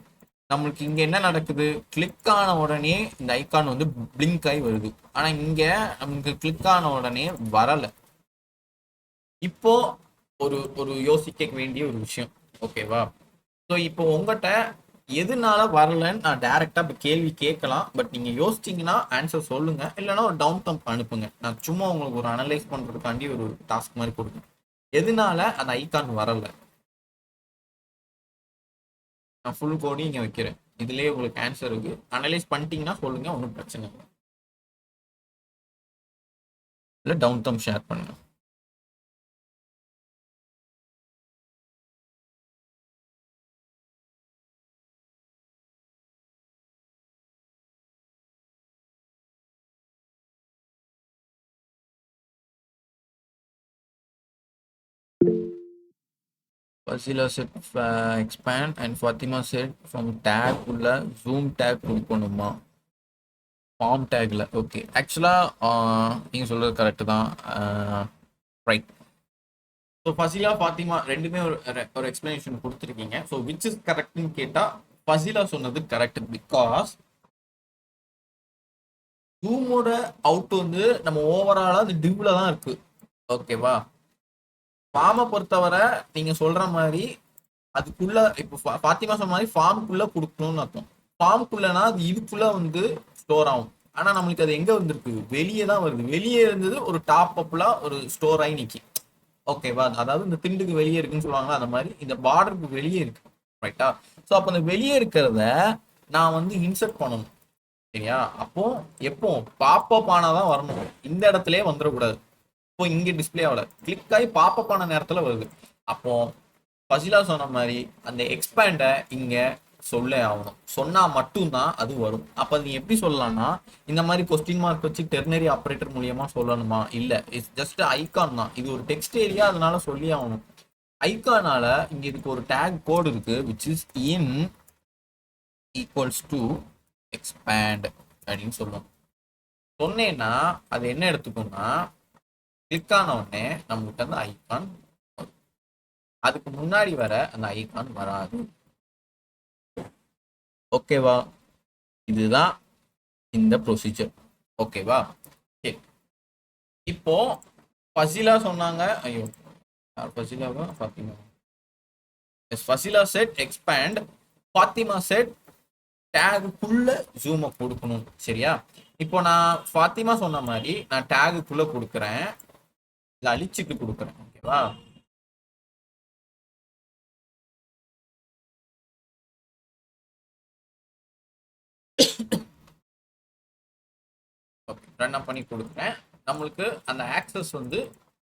நம்மளுக்கு இங்க என்ன நடக்குது, கிளிக் ஆன உடனே இந்த ஐக்கான் வந்து பிளிங்க் ஆகி வருது. ஆனா இங்க நமக்கு கிளிக் ஆன உடனே வரல. இப்போ ஒரு ஒரு யோசிக்க வேண்டிய ஒரு விஷயம். ஓகேவா, ஸோ இப்போ உங்ககிட்ட எதனால வரலன்னு நான் டைரக்டா இப்போ கேள்வி கேட்கலாம். பட் நீங்க யோசிச்சீங்கன்னா ஆன்சர் சொல்லுங்க, இல்லைன்னா ஒரு டவுன் தம்ப் அனுப்புங்க. நான் சும்மா உங்களுக்கு ஒரு அனலைஸ் பண்றதுக்காண்டி ஒரு டாஸ்க் மாதிரி கொடுப்பேன். எதனால அந்த ஐக்கான் வரல? நான் ஃபுல் கோடி இங்க வைக்கிறேன். இதுலயே உங்களுக்கு ஆன்சர் இருக்கு. அனலைஸ் பண்ணிட்டீங்கன்னா சொல்லுங்க, ஒன்றும் பிரச்சனை இல்லை. இல்லை டவுன் தம்ப் ஷேர் பண்ணுங்க. Fasila said expand and Fatima said from tag உள்ள zoom tag கொடுக்கணுமா ஃபார்ம் டேக்ல? ஓகே, ஆக்சுவலா நீங்க சொல்றது கரெக்ட் தான். ரைட். ஸோ ஃபசிலா ஃபாத்திமா ரெண்டுமே ஒரு எக்ஸ்பிளனேஷன் கொடுத்துருக்கீங்க. ஸோ விச் இஸ் கரெக்ட்னு கேட்டா ஃபசிலா சொன்னது கரெக்ட். பிகாஸ் ஜூமோட அவுட் வந்து நம்ம ஓவராலா அந்த டிவ்ல தான் இருக்கு. ஓகேவா, ஃபார்மை பொறுத்தவரை நீங்க சொல்ற மாதிரி அதுக்குள்ள இப்போ பாத்திமா சொன்ன மாதிரி ஃபார்முக்குள்ள கொடுக்கணும்னு அர்த்தம். ஃபார்முக்குள்ளனா அது இதுக்குள்ள வந்து ஸ்டோர் ஆகும். ஆனா நம்மளுக்கு அது எங்க வந்திருக்கு, வெளியே தான் வருது. வெளியே இருந்தது ஒரு டாப் அப்ல ஒரு ஸ்டோர் ஆகி நிக்கி. ஓகேவா, அதாவது இந்த திண்டுக்கு வெளியே இருக்குன்னு சொல்லுவாங்க, அந்த மாதிரி இந்த பார்டருக்கு வெளியே இருக்கு. ரைட்டா, ஸோ அப்போ அந்த வெளியே இருக்கிறத நான் வந்து இன்சர்ட் பண்ணணும். சரியா, அப்போ எப்போ பாப்பப் ஆனாதான் வரணும், இந்த இடத்துல வந்துடக்கூடாது. இப்போ இங்க டிஸ்பிளே ஆகல, கிளிக் ஆகி பாப்பப் ஆன நேரத்துல வருது. அப்போ ஃபசிலா சொன்ன மாதிரி அந்த எக்ஸ்பேண்டை இங்க சொல்ல ஆகணும். சொன்னா மட்டும்தான் அது வரும். அப்ப நீ எப்படி சொல்லலாம்னா, இந்த மாதிரி கொஸ்டின் மார்க் வச்சு டெர்னரி ஆப்ரேட்டர் மூலியமா சொல்லணுமா? இல்ல, இட்ஸ் ஜஸ்ட் ஐகான் தான். இது ஒரு டெக்ஸ்ட் ஏரியா, அதனால சொல்லி ஆகணும். ஐகானால இங்க இதுக்கு ஒரு டேக் கோடு இருக்கு, which is in equals to expand அப்படின்னு சொல்லுவோம். சொன்னேன்னா அது என்ன எடுத்துக்கோன்னா, கிளிக் ஆன உடனே நம்மகிட்ட அந்த ஐகான், அதுக்கு முன்னாடி வர அந்த ஐகான் வராது. ஓகேவா, இதுதான் இந்த ப்ரொசீஜர். ஓகேவா, இப்போ ஃபசிலா சொன்னாங்க. ஐயோ, ஃபசிலாவா Fathima? Yes, Fazila said expand, Fathima said டேகுக்குள்ள ஜூமை கொடுக்கணும். சரியா, இப்போ நான் ஃபாத்திமா சொன்ன மாதிரி நான் டேகுக்குள்ள கொடுக்குறேன், இல்லை அழிச்சிட்டு கொடுக்குறேன். ஓகேவா, ஓகே, ரன் அப் பண்ணி கொடுக்குறேன். நம்மளுக்கு அந்த ஆக்சஸ் வந்து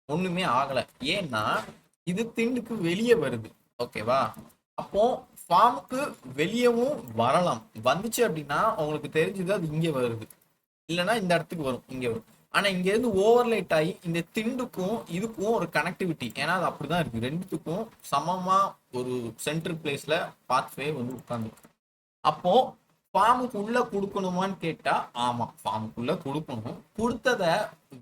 ஒண்ணுமே ஆகல. ஏன்னா இது திண்டுக்கு வெளியே வருது. ஓகேவா, அப்போ ஃபார்முக்கு வெளியவும் வரலாம். வந்துச்சு அப்படின்னா உங்களுக்கு தெரிஞ்சது அது இங்க வருது, இல்லைன்னா இந்த இடத்துக்கு வரும், இங்க வரும். ஆனா இங்க இருந்து ஓவர்லைட் ஆகி இந்த திண்டுக்கும் இதுக்கும் ஒரு கனெக்டிவிட்டி, ஏன்னா அது அப்படிதான் இருக்கு. ரெண்டுத்துக்கும் சமமா ஒரு சென்ட்ரல் பிளேஸ்ல பாத்வே வந்து உட்கார்ந்து. அப்போ ஃபார்முக்கு உள்ள கொடுக்கணுமான்னு கேட்டா ஆமா, ஃபார்முக்குள்ள கொடுக்கணும். கொடுத்தத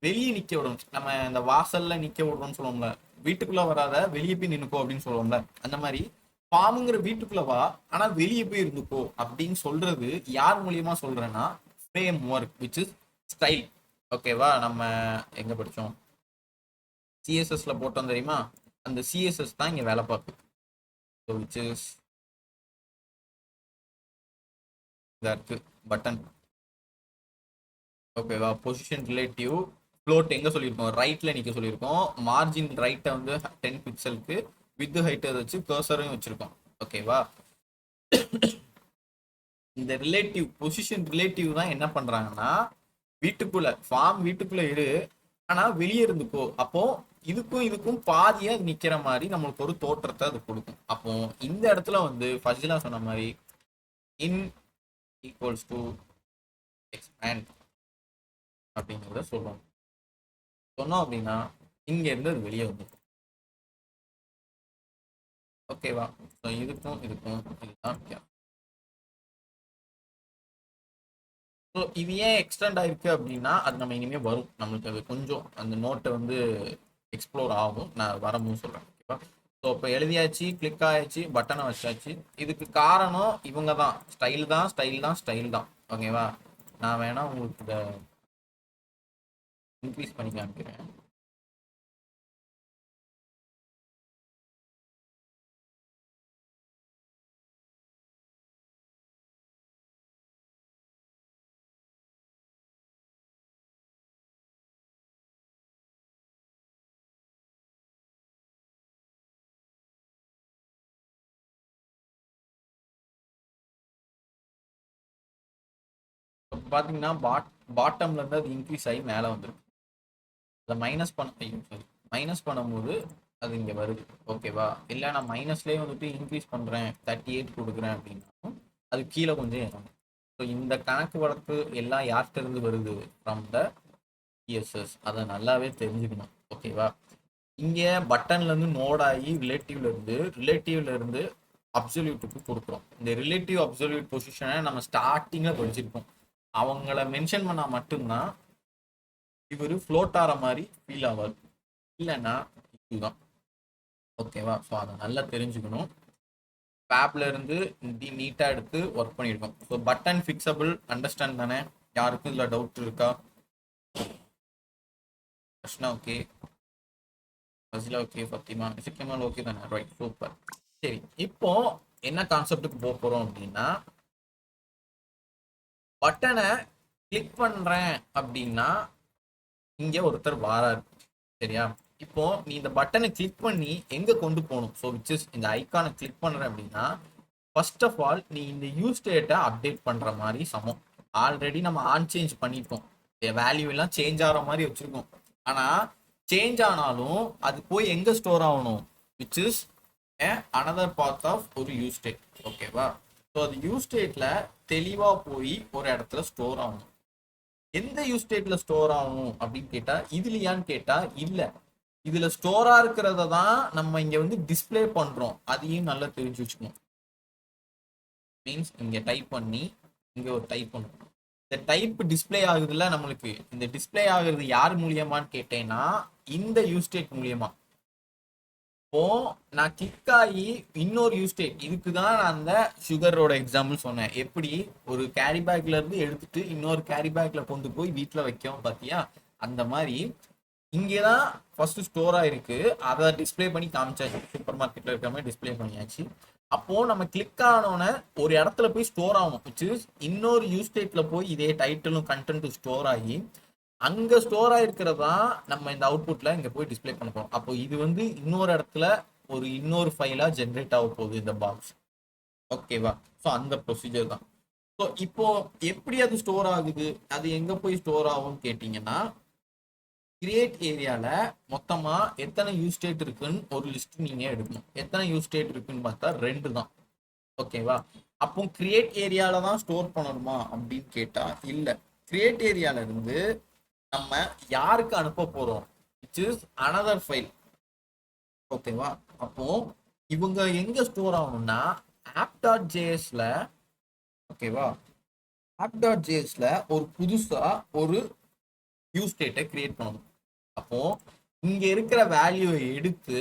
வெளியே நிக்க விடணும். நம்ம இந்த வாசல்ல நிக்க விடுறோம்னு சொல்லுவோம்ல, வீட்டுக்குள்ள வராத வெளியே போய் நின்னுக்கோ அப்படின்னு சொல்லுவோம்ல, அந்த மாதிரி ஃபார்முங்கிற வீட்டுக்குள்ள வா, ஆனா வெளியே போய் இருந்துக்கோ அப்படின்னு சொல்றது யார் மூலியமா சொல்றேன்னா, frame work which is style. ஓகேவா, நம்ம எங்க படிச்சோம், சிஎஸ்எஸ்ல போட்டோம் தெரியுமா, அந்த சிஎஸ்எஸ் தான் இங்க வேலை பார்க்கும். விச் இஸ் இருக்கு பட்டன். ஓகேவா, பொசிஷன் ரிலேட்டிவ் ஃப்ளோட் எங்க சொல்லியிருக்கோம், ரைட்ல நிக்க சொல்லியிருக்கோம். மார்ஜின் ரைட்டை வந்து 10 பிக்சலுக்கு, வித் ஹைட்டை வச்சு கர்சரையும் வச்சிருக்கோம். ஓகேவா, இந்த ரிலேட்டிவ் பொசிஷன் ரிலேட்டிவ் தான் என்ன பண்றாங்கன்னா, வீட்டுக்குள்ள ஃபார்ம் வீட்டுக்குள்ள இரு, ஆனா வெளியே இருந்துக்கோ. அப்போ இதுக்கும் இதுக்கும் பாதியா நிக்கிற மாதிரி நம்மளுக்கு ஒரு தோற்றத்தை அது கொடுக்கும். அப்போ இந்த இடத்துல வந்து ஃபசிலா சொன்ன மாதிரி இன் ஈக்குவல்ஸ் டு எக்ஸ்பேண்ட் அப்படிங்கிறத சொல்லுவோம். சொன்னோம் அப்படின்னா இங்க இருந்து அது வெளியே வந்துடும். ஓகேவா? ஸோ இதுக்கும் இதுக்கும் இதுதான் வித்தியாசம். ஸோ இது ஏன் எக்ஸ்டெண்ட் ஆயிருக்கு அப்படின்னா அது நம்ம இனிமேல் வரும், நம்மளுக்கு அது கொஞ்சம் அந்த நோட்டை வந்து எக்ஸ்ப்ளோர் ஆகும், நான் வரும்போது சொல்கிறேன். ஓகேவா? ஸோ இப்போ எழுதியாச்சு, கிளிக் ஆயாச்சு, பட்டனை வச்சாச்சு. இதுக்கு காரணம் இவங்க தான். ஸ்டைல் தான் ஸ்டைல் தான் ஸ்டைல் தான். ஓகேவா? நான் வேணா உங்களுக்கு இதை இன்க்ரீஸ் பண்ணி காமிக்கிறேன். பார்த்தீங்கன்னா பாட்டம்ல இருந்து அது இன்க்ரீஸ் ஆகி மேலே வந்துருக்கு. அதை மைனஸ் பண்ண மைனஸ் பண்ணும்போது அது இங்கே வருது. ஓகேவா? இல்லை நான் மைனஸ்லேயே வந்துட்டு இன்க்ரீஸ் பண்ணுறேன், 38 கொடுக்குறேன் அப்படின்னா அது கீழே கொஞ்சம் இறங்கும். ஸோ இந்த கணக்கு வழக்கு எல்லாம் யார்கிட்ட இருந்து வருது? From the ESS. அதை நல்லாவே தெரிஞ்சுக்கணும். ஓகேவா? இங்கே பட்டன்ல இருந்து நோட் ஆகி ரிலேட்டிவ்ல இருந்து அப்சல்யூட்டுக்கு கொடுக்குறோம். இந்த ரிலேட்டிவ் அப்சல்யூட் பொசிஷனை நம்ம ஸ்டார்டிங்காக படிச்சிருக்கோம். அவங்கள மென்ஷன் பண்ணா மட்டும்தான் இவர் ஃப்ளோட் ஆகிற மாதிரி ஃபீல் ஆகாது, இல்லைன்னா இதுதான். ஓகேவா? ஸோ அதை நல்லா தெரிஞ்சுக்கணும். பேப்ல இருந்து நீட்டாக எடுத்து ஒர்க் பண்ணியிருக்கோம். ஸோ பட்டன் ஃபிக்ஸபிள் அண்டர்ஸ்டாண்ட் தானே? யாருக்கும் இதில் டவுட் இருக்கா? Krishna okay, Fazila okay, Fathima Sikkammal okay தானே? Right, super. சரி, இப்போ என்ன கான்செப்டுக்கு போக போகிறோம் அப்படின்னா, பட்டனை கிளிக் பண்ணுறேன் அப்படின்னா இங்கே ஒருத்தர் வாராரு. சரியா? இப்போ நீ இந்த பட்டனை கிளிக் பண்ணி எங்க கொண்டு போகணும்? ஸோ விச் இஸ் இந்த ஐக்கானை கிளிக் பண்ற அப்படின்னா ஃபர்ஸ்ட் ஆஃப் ஆல் நீ இந்த யூ ஸ்டேட்டை அப்டேட் பண்ற மாதிரி சமம். ஆல்ரெடி நம்ம ஆன் சேஞ்ச் பண்ணிட்டோம், வேல்யூ எல்லாம் சேஞ்ச் ஆகிற மாதிரி வச்சிருக்கோம். ஆனா சேஞ்ச் ஆனாலும் அது போய் எங்க ஸ்டோர் ஆகணும்? Which is another part of ஒரு யூ ஸ்டேட். ஓகேவா? ஸோ அது யூ ஸ்டேட்ல தெளிவா போய் ஒரு இடத்துல ஸ்டோர் ஆகணும். எந்த யூஸ் ஸ்டேட்ல ஸ்டோர் ஆகும் அப்படின்னு கேட்டா இதுலயான்னு கேட்டா இல்ல, இதுல ஸ்டோரா இருக்கிறத தான் நம்ம இங்க வந்து டிஸ்பிளே பண்றோம். அதையும் நல்லா தெரிஞ்சு வச்சுக்கணும். மீன்ஸ் இங்க டைப் பண்ணி இங்க ஒரு டைப் பண்ணணும். இந்த டைப் டிஸ்பிளே ஆகுதுல்ல நம்மளுக்கு, இந்த டிஸ்பிளே ஆகுறது யார் மூலியமான்னு கேட்டேன்னா இந்த யூஸ் ஸ்டேட் மூலியமா. இப்போ நான் கிளிக் ஆகி இன்னொரு யூஸ் ஸ்டேட், இதுக்கு தான் நான் அந்த சுகரோட எக்ஸாம்பிள் சொன்னேன். எப்படி ஒரு கேரி பேக்ல இருந்து எடுத்துட்டு இன்னொரு கேரி பேக்ல கொண்டு போய் வீட்டில் வைக்கவும் பார்த்தியா? அந்த மாதிரி இங்கேதான் ஃபர்ஸ்ட் ஸ்டோர் ஆயிருக்கு, அதை டிஸ்பிளே பண்ணி காமிச்சாச்சு. சூப்பர் மார்க்கெட்ல இருக்கிற மாதிரி டிஸ்பிளே பண்ணியாச்சு. அப்போ நம்ம கிளிக் ஆனோன்னு ஒரு இடத்துல போய் ஸ்டோர் ஆகும், விச் இஸ் இன்னொரு யூஸ் ஸ்டேட்ல போய் இதே டைட்டிலும் கண்டென்ட்டும் ஸ்டோர் ஆகி அங்க ஸ்டோர் ஆயிருக்கிறதா நம்ம இந்த அவுட்புட்ல இங்க போய் டிஸ்பிளே பண்ண போறோம். அப்போ இது வந்து இன்னொரு இடத்துல ஒரு இன்னொரு ஃபைலா ஜென்ரேட் ஆக போகுது இந்த பாக்ஸ். ஓகேவா? ஸோ அந்த ப்ரொசீஜர் தான். ஸோ இப்போ எப்படி அது ஸ்டோர் ஆகுது, அது எங்க போய் ஸ்டோர் ஆகும்னு கேட்டீங்கன்னா கிரியேட் ஏரியால மொத்தமா எத்தனை யூஸ் ஸ்டேட் இருக்குன்னு ஒரு லிஸ்ட் நீங்க எடுக்கணும். எத்தனை யூஸ் ஸ்டேட் இருக்குன்னு பார்த்தா 2 தான். ஓகேவா? அப்போ கிரியேட் ஏரியால தான் ஸ்டோர் பண்ணணுமா அப்படின்னு கேட்டா இல்ல. கிரியேட் ஏரியால இருந்து நம்ம யாருக்கு அனுப்ப போறோம்? Which is another file. ஓகேவா? அப்போ இவங்க எங்க ஸ்டோர் ஆகணும்னா app.jsல. ஓகேவா? app.jsல ஒரு புதுசா ஒரு யூஸ் ஸ்டேட்டை கிரியேட் பண்ணணும். அப்போ இங்க இருக்கிற வேல்யூவை எடுத்து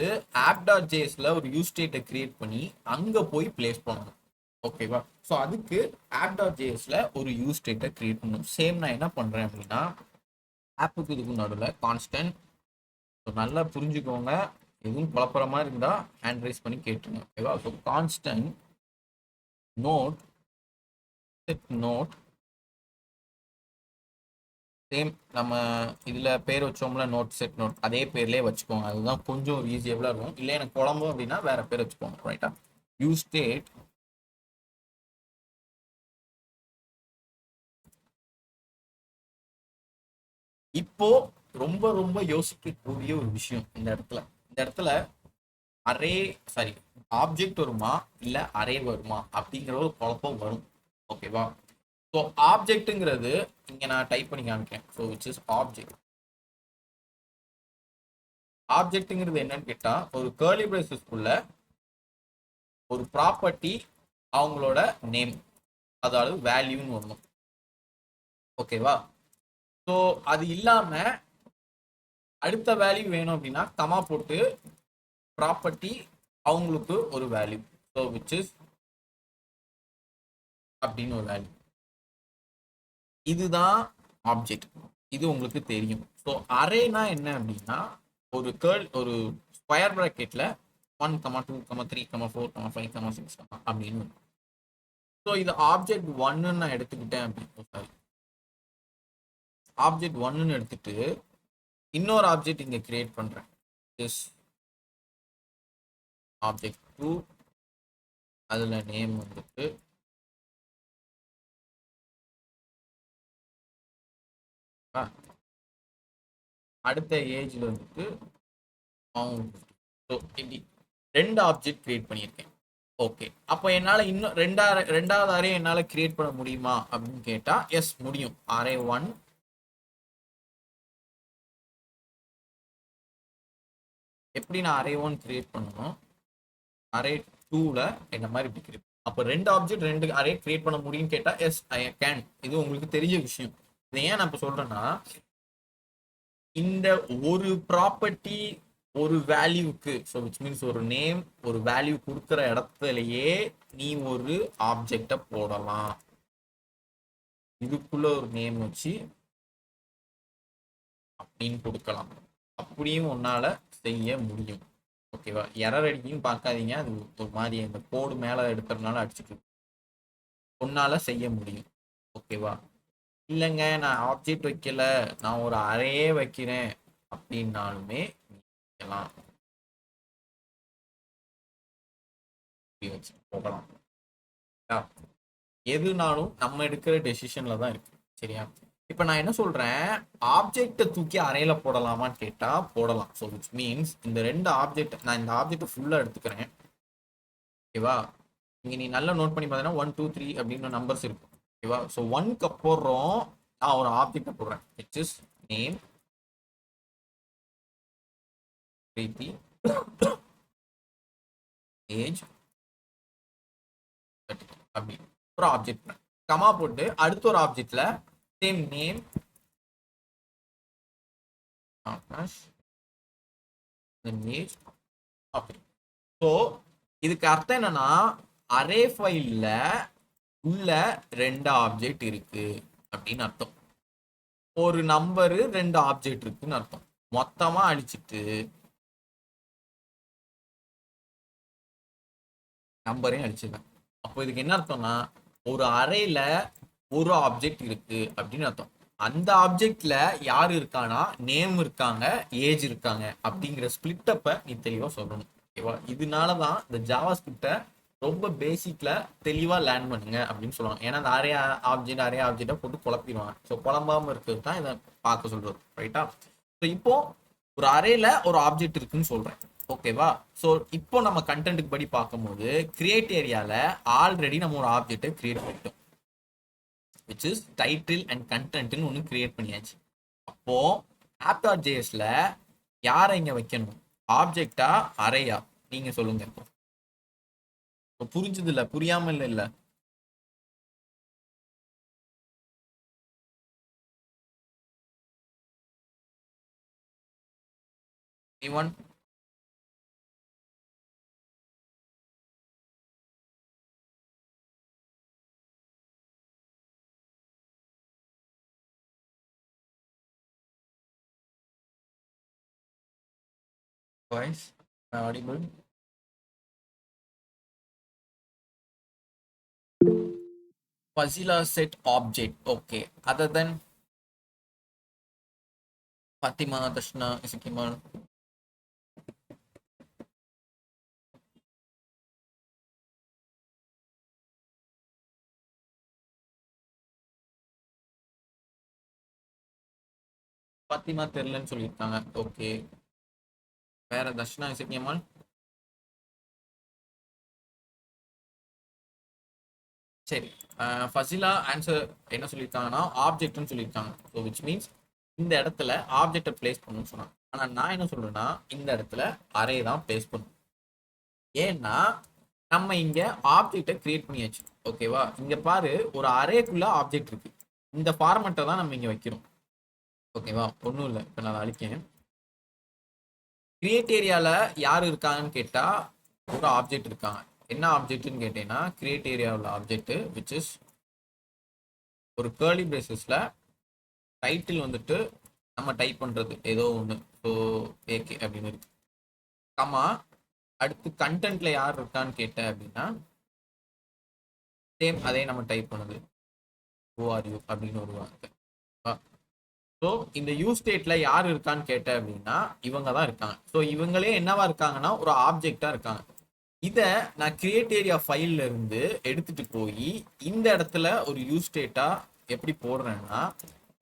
app.jsல ஒரு யூஸ் ஸ்டேட்டை கிரியேட் பண்ணி அங்க போய் பிளேஸ் பண்ணணும். ஓகேவா? ஸோ அதுக்கு app.jsல ஒரு யூஸ் ஸ்டேட்டை கிரியேட் பண்ணணும். சேம் நான் என்ன பண்றேன் அப்படின்னா ஆப்புக்கு இதுக்கு நடுவில் கான்ஸ்டன்ட். நல்லா புரிஞ்சுக்கோங்க, எதுவும் குழப்பற மாதிரி இருந்தா ஹேண்ட் ரைஸ் பண்ணி கேட்டுருங்க. ஓகேவா? So constant note set note. Same நம்ம இதுல பேர் வச்சோம்ல நோட் செட் நோட், அதே பேர்லயே வச்சுக்கோங்க. அதுதான் கொஞ்சம் ஈஸியபிளா இருக்கும். இல்லை எனக்கு குழம்பு அப்படின்னா வேற பேர் வச்சுக்கோங்க. ரைட்டா? யூஸ் ஸ்டேட் இப்போ ரொம்ப ரொம்ப யோசிக்கக்கூடிய ஒரு விஷயம் இந்த இடத்துல அரே சாரி ஆப்ஜெக்ட் வருமா இல்ல அரே வருமா அப்படிங்கிற ஒரு குழப்பம் வரும். ஓகேவா? ஸோ ஆப்ஜெக்ட்ங்கிறது இங்க நான் டைப் பண்ணி காமிக்கிறேன். So which is object. ஆப்ஜெக்ட்ங்கிறது என்னன்னு கேட்டா ஒரு கர்லி பிரேசஸ்க்குள்ள ஒரு ப்ராப்பர்ட்டி அவங்களோட நேம், அதாவது வேல்யூன்னு வரணும். ஓகேவா? ஸோ அது இல்லாம அடுத்த வேல்யூ வேணும் அப்படின்னா கமா போட்டு ப்ராப்பர்ட்டி அவங்களுக்கு ஒரு வேல்யூ, ஸோ விச் இஸ் அப்படின்னு ஒரு வேல்யூ. இதுதான் ஆப்ஜெக்ட். இது உங்களுக்கு தெரியும். ஸோ அரேனா என்ன அப்படின்னா ஒரு ஸ்கொயர் ப்ராக்கெட்ல 1, 2, 3, 4, 5, 6 அப்படின்னு. ஸோ இது ஆப்ஜெக்ட் ஒன்னு நான் எடுத்துக்கிட்டேன் அப்படின்னு, சாரி, ஆப்ஜெக்ட் ஒன்னு எடுத்துட்டு இன்னொரு ஆப்ஜெக்ட் இங்க கிரியேட் பண்றேன். திஸ் ஆப்ஜெக்ட் 2, அதுல நேம் வந்துட்டு அடுத்த ஏஜ்ல வந்துட்டு ரெண்டு ஆப்ஜெக்ட் கிரியேட் பண்ணியிருக்கேன். ஓகே, அப்போ என்னால இன்னும் ரெண்டாவது அரே என்னால கிரியேட் பண்ண முடியுமா அப்படின்னு கேட்டா எஸ் முடியும். அரே 1 எப்படி நான் அரே 1 கிரியேட் பண்ணணும், அரே 2ல என்ன மாதிரி இப்படி கிரியேட், அப்போ ரெண்டு ஆப்ஜெக்ட் ரெண்டு அரே கிரியேட் பண்ண முடியும்னு கேட்டா எஸ் ஐ கேன். இது உங்களுக்கு தெரிஞ்ச விஷயம். இதை ஏன் நான் இப்போ சொல்றேன்னா, இந்த ஒரு ப்ராப்பர்ட்டி ஒரு வேல்யூக்கு, ஸோ விச் மீன்ஸ் ஒரு நேம் ஒரு வேல்யூ கொடுக்குற இடத்துலயே நீ ஒரு ஆப்ஜெக்டை போடலாம். இதுக்குள்ள ஒரு நேம் வச்சு அப்படின்னு கொடுக்கலாம். அப்படியும் உன்னால செய்ய முடியும். ஓகேவா? எரர் அடிக்கும் பார்க்காதீங்க, அது ஒரு மாதிரி இந்த கோடு மேல எடுக்கிறதுனால அடிச்சுட்டு உன்னால செய்ய முடியும். ஓகேவா? இல்லைங்க நான் ஆப்ஜெக்ட் வைக்கல, நான் ஒரு அரே வைக்கிறேன் அப்படின்னாலுமே வைக்கலாம், வச்சு போகலாம். எதுனாலும் நம்ம எடுக்கிற டெசிஷன்ல தான் இருக்கு. சரியா? இப்ப நான் என்ன சொல்றேன், ஆப்ஜெக்டை தூக்கி அறையில போடலாமான்னு கேட்டா போடலாம். ஸோ விச் மீன்ஸ் இந்த ரெண்டு ஆப்ஜெக்ட், நான் இந்த ஆப்ஜெக்ட் ஃபுல்லா எடுத்துக்கிறேன். ஓகேவா? இங்க நீ நல்லா நோட் பண்ணி பார்த்தீங்கன்னா 1, 2, 3 அப்படின்னு நம்பர்ஸ் இருக்கும். ஓகேவா? ஸோ 1க்கு அப்புறம் நான் ஒரு ஆப்ஜெக்டை போடுறேன், which is name Preethi, age அப்படி ஒரு ஆப்ஜெக்ட் கமா போட்டு அடுத்த ஒரு ஆப்ஜெக்ட்ல சேம் நேம் ஏஜ் அப்படி. ஸோ இதுக்கு அர்த்தம் என்னன்னா, அரே ஃபைல்ல உள்ள ரெண்டு ஆப்ஜெக்ட் இருக்கு அப்படின்னு அர்த்தம். ஒரு நம்பரு ரெண்டு ஆப்ஜெக்ட் இருக்குன்னு அர்த்தம். மொத்தமா அழிச்சிட்டு நம்பரையும் அழிச்சிருக்கேன். அப்போ இதுக்கு என்ன அர்த்தம்னா, ஒரு அரேல ஒரு ஆப்ஜெக்ட் இருக்கு அப்படின்னு அர்த்தம். அந்த ஆப்ஜெக்ட்ல யாரு இருக்கானா, நேம் இருக்காங்க, ஏஜ் இருக்காங்க அப்படிங்கிற ஸ்பிளிட்டப்ப நீ தெளிவா சொல்லணும். ஓகேவா? இதனாலதான் இந்த ஜாவா ஸ்கிரிப்டை ரொம்ப பேசிக்ல தெளிவா லேர்ன் பண்ணுங்க அப்படின்னு சொல்லுவாங்க. ஏன்னா அந்த அரே ஆப்ஜெக்டை போட்டு குழப்பிடுவாங்க. ஸோ குழம்பாம இருக்கிறது தான் இதை பார்க்க சொல்றது. ரைட்டா? ஸோ இப்போ ஒரு அரேல ஒரு ஆப்ஜெக்ட் இருக்குன்னு சொல்றேன். ஓகேவா? ஸோ இப்போ நம்ம கண்டென்ட்டுக்கு படி பார்க்கும்போது கிரியேட் ஏரியால ஆல்ரெடி நம்ம ஒரு ஆப்ஜெக்டை கிரியேட் பண்ணிட்டோம், which is title and content ன்னு ஒன்று கிரியேட் பண்ணியாச்சு. அப்போ app.jsல யாரை இங்க வைக்கணும், ஆப்ஜெக்டா அரேயா? நீங்க சொல்லுங்க. இப்போ புரிஞ்சது இல்ல, புரியாம இல்ல இல்ல anyone? Voice audible? Fuzilla set object. Okay, other than Fatima, Dashna, Isikimal. Fathima தெரியலன்னு சொல்லியிருக்காங்க. ஓகே, வேற தர்ஷனா, இசக்கியம்மாள்? சரி, ஃபசிலா ஆன்சர் என்ன சொல்லியிருக்காங்கன்னா ஆப்ஜெக்ட்னு சொல்லியிருக்காங்க. ஸோ விச் மீன்ஸ் இந்த இடத்துல ஆப்ஜெக்டை பிளேஸ் பண்ணணும்னு சொன்னாங்க. ஆனா நான் என்ன சொல்றேன்னா இந்த இடத்துல அரே தான் பிளேஸ் பண்ணும். ஏன்னா நம்ம இங்க ஆப்ஜெக்டை கிரியேட் பண்ணியாச்சு. ஓகேவா, இங்க பாரு ஒரு அரேக்குள்ள ஆப்ஜெக்ட் இருக்கு. இந்த ஃபார்மட்டை தான் நம்ம இங்க வைக்கிறோம். ஓகேவா, ஒன்றும் இல்லை, இப்போ நான் அழிக்கேன். கிரியேட் ஏரியால யார் இருக்காங்கன்னு கேட்டா ஒரு ஆப்ஜெக்ட் இருக்காங்க. என்ன ஆப்ஜெக்ட்னு கேட்டீங்கன்னா கிரியேட் ஏரியாவில் ஆப்ஜெக்ட் விச் இஸ் ஒரு கேர்லி பிரேசஸ்ல டைட்டில் வந்துட்டு நம்ம டைப் பண்றது ஏதோ ஒன்று. ஸோ ஏகே அப்படின்னு இருக்கு. கமா அடுத்து கண்டென்ட்ல யார் இருக்கான்னு கேட்டேன் அப்படின்னா சேம் அதே நம்ம டைப் பண்ணுது ஓஆர்யூ அப்படின்னு வருவாங்க. ஸோ இந்த யூ ஸ்டேட்ல யார் இருக்கான்னு கேட்டேன் அப்படின்னா இவங்க தான் இருக்காங்க. ஸோ இவங்களே என்னவா இருக்காங்கன்னா ஒரு ஆப்ஜெக்டா இருக்காங்க. இதை நான் கிரியேட் ஏரியா ஃபைல்ல இருந்து எடுத்துட்டு போய் இந்த இடத்துல ஒரு யூ ஸ்டேட்டா எப்படி போடுறேன்னா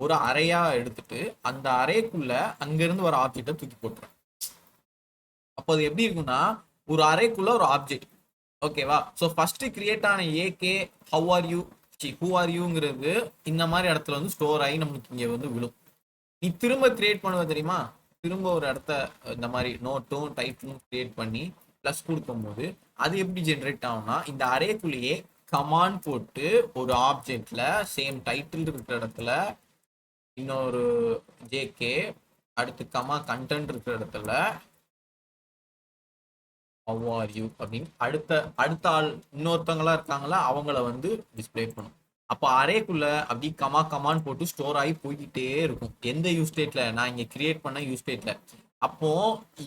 ஒரு அறையா எடுத்துட்டு அந்த அறைக்குள்ள அங்கிருந்து ஒரு ஆப்ஜெக்டை தூக்கி போட்டுறேன். அப்போ அது எப்படி இருக்குன்னா ஒரு அறைக்குள்ள ஒரு ஆப்ஜெக்ட். ஓகேவா, ஸோ ஃபர்ஸ்ட் கிரியேட் ஆன ஏகே how are you who are யூங்கிறது இந்த மாதிரி இடத்துல வந்து ஸ்டோர் ஆகி நமக்கு இங்கே வந்து விழும். நீ திரும்ப கிரியேட் பண்ணுவ தெரியுமா, திரும்ப ஒரு இடத்த இந்த மாதிரி நோட்டும் டைட்டிலும் கிரியேட் பண்ணி ப்ளஸ் கொடுக்கும்போது அது எப்படி ஜென்ரேட் ஆகும்னா இந்த அரேக்குள்ளேயே கமாண்ட் போட்டு ஒரு ஆப்ஜெக்ட்ல சேம் டைட்டில் இருக்கிற இடத்துல இன்னொரு ஜேகே அடுத்து கமா கண்டென்ட் இருக்கிற இடத்துல ஹவ் ஆர் யூ அப்படின்னு அடுத்த அடுத்த ஆள் இன்னொருத்தவங்களா இருக்காங்களா அவங்கள வந்து டிஸ்பிளே பண்ணும். அப்போ அரேக்குள்ள அப்படி கமா கமான்னு போட்டு ஸ்டோர் ஆகி போய்கிட்டே இருக்கும் எந்த யூஸ் ஸ்டேட்ல நான் இங்க கிரியேட் பண்ண யூஸ் ஸ்டேட்ல. அப்போ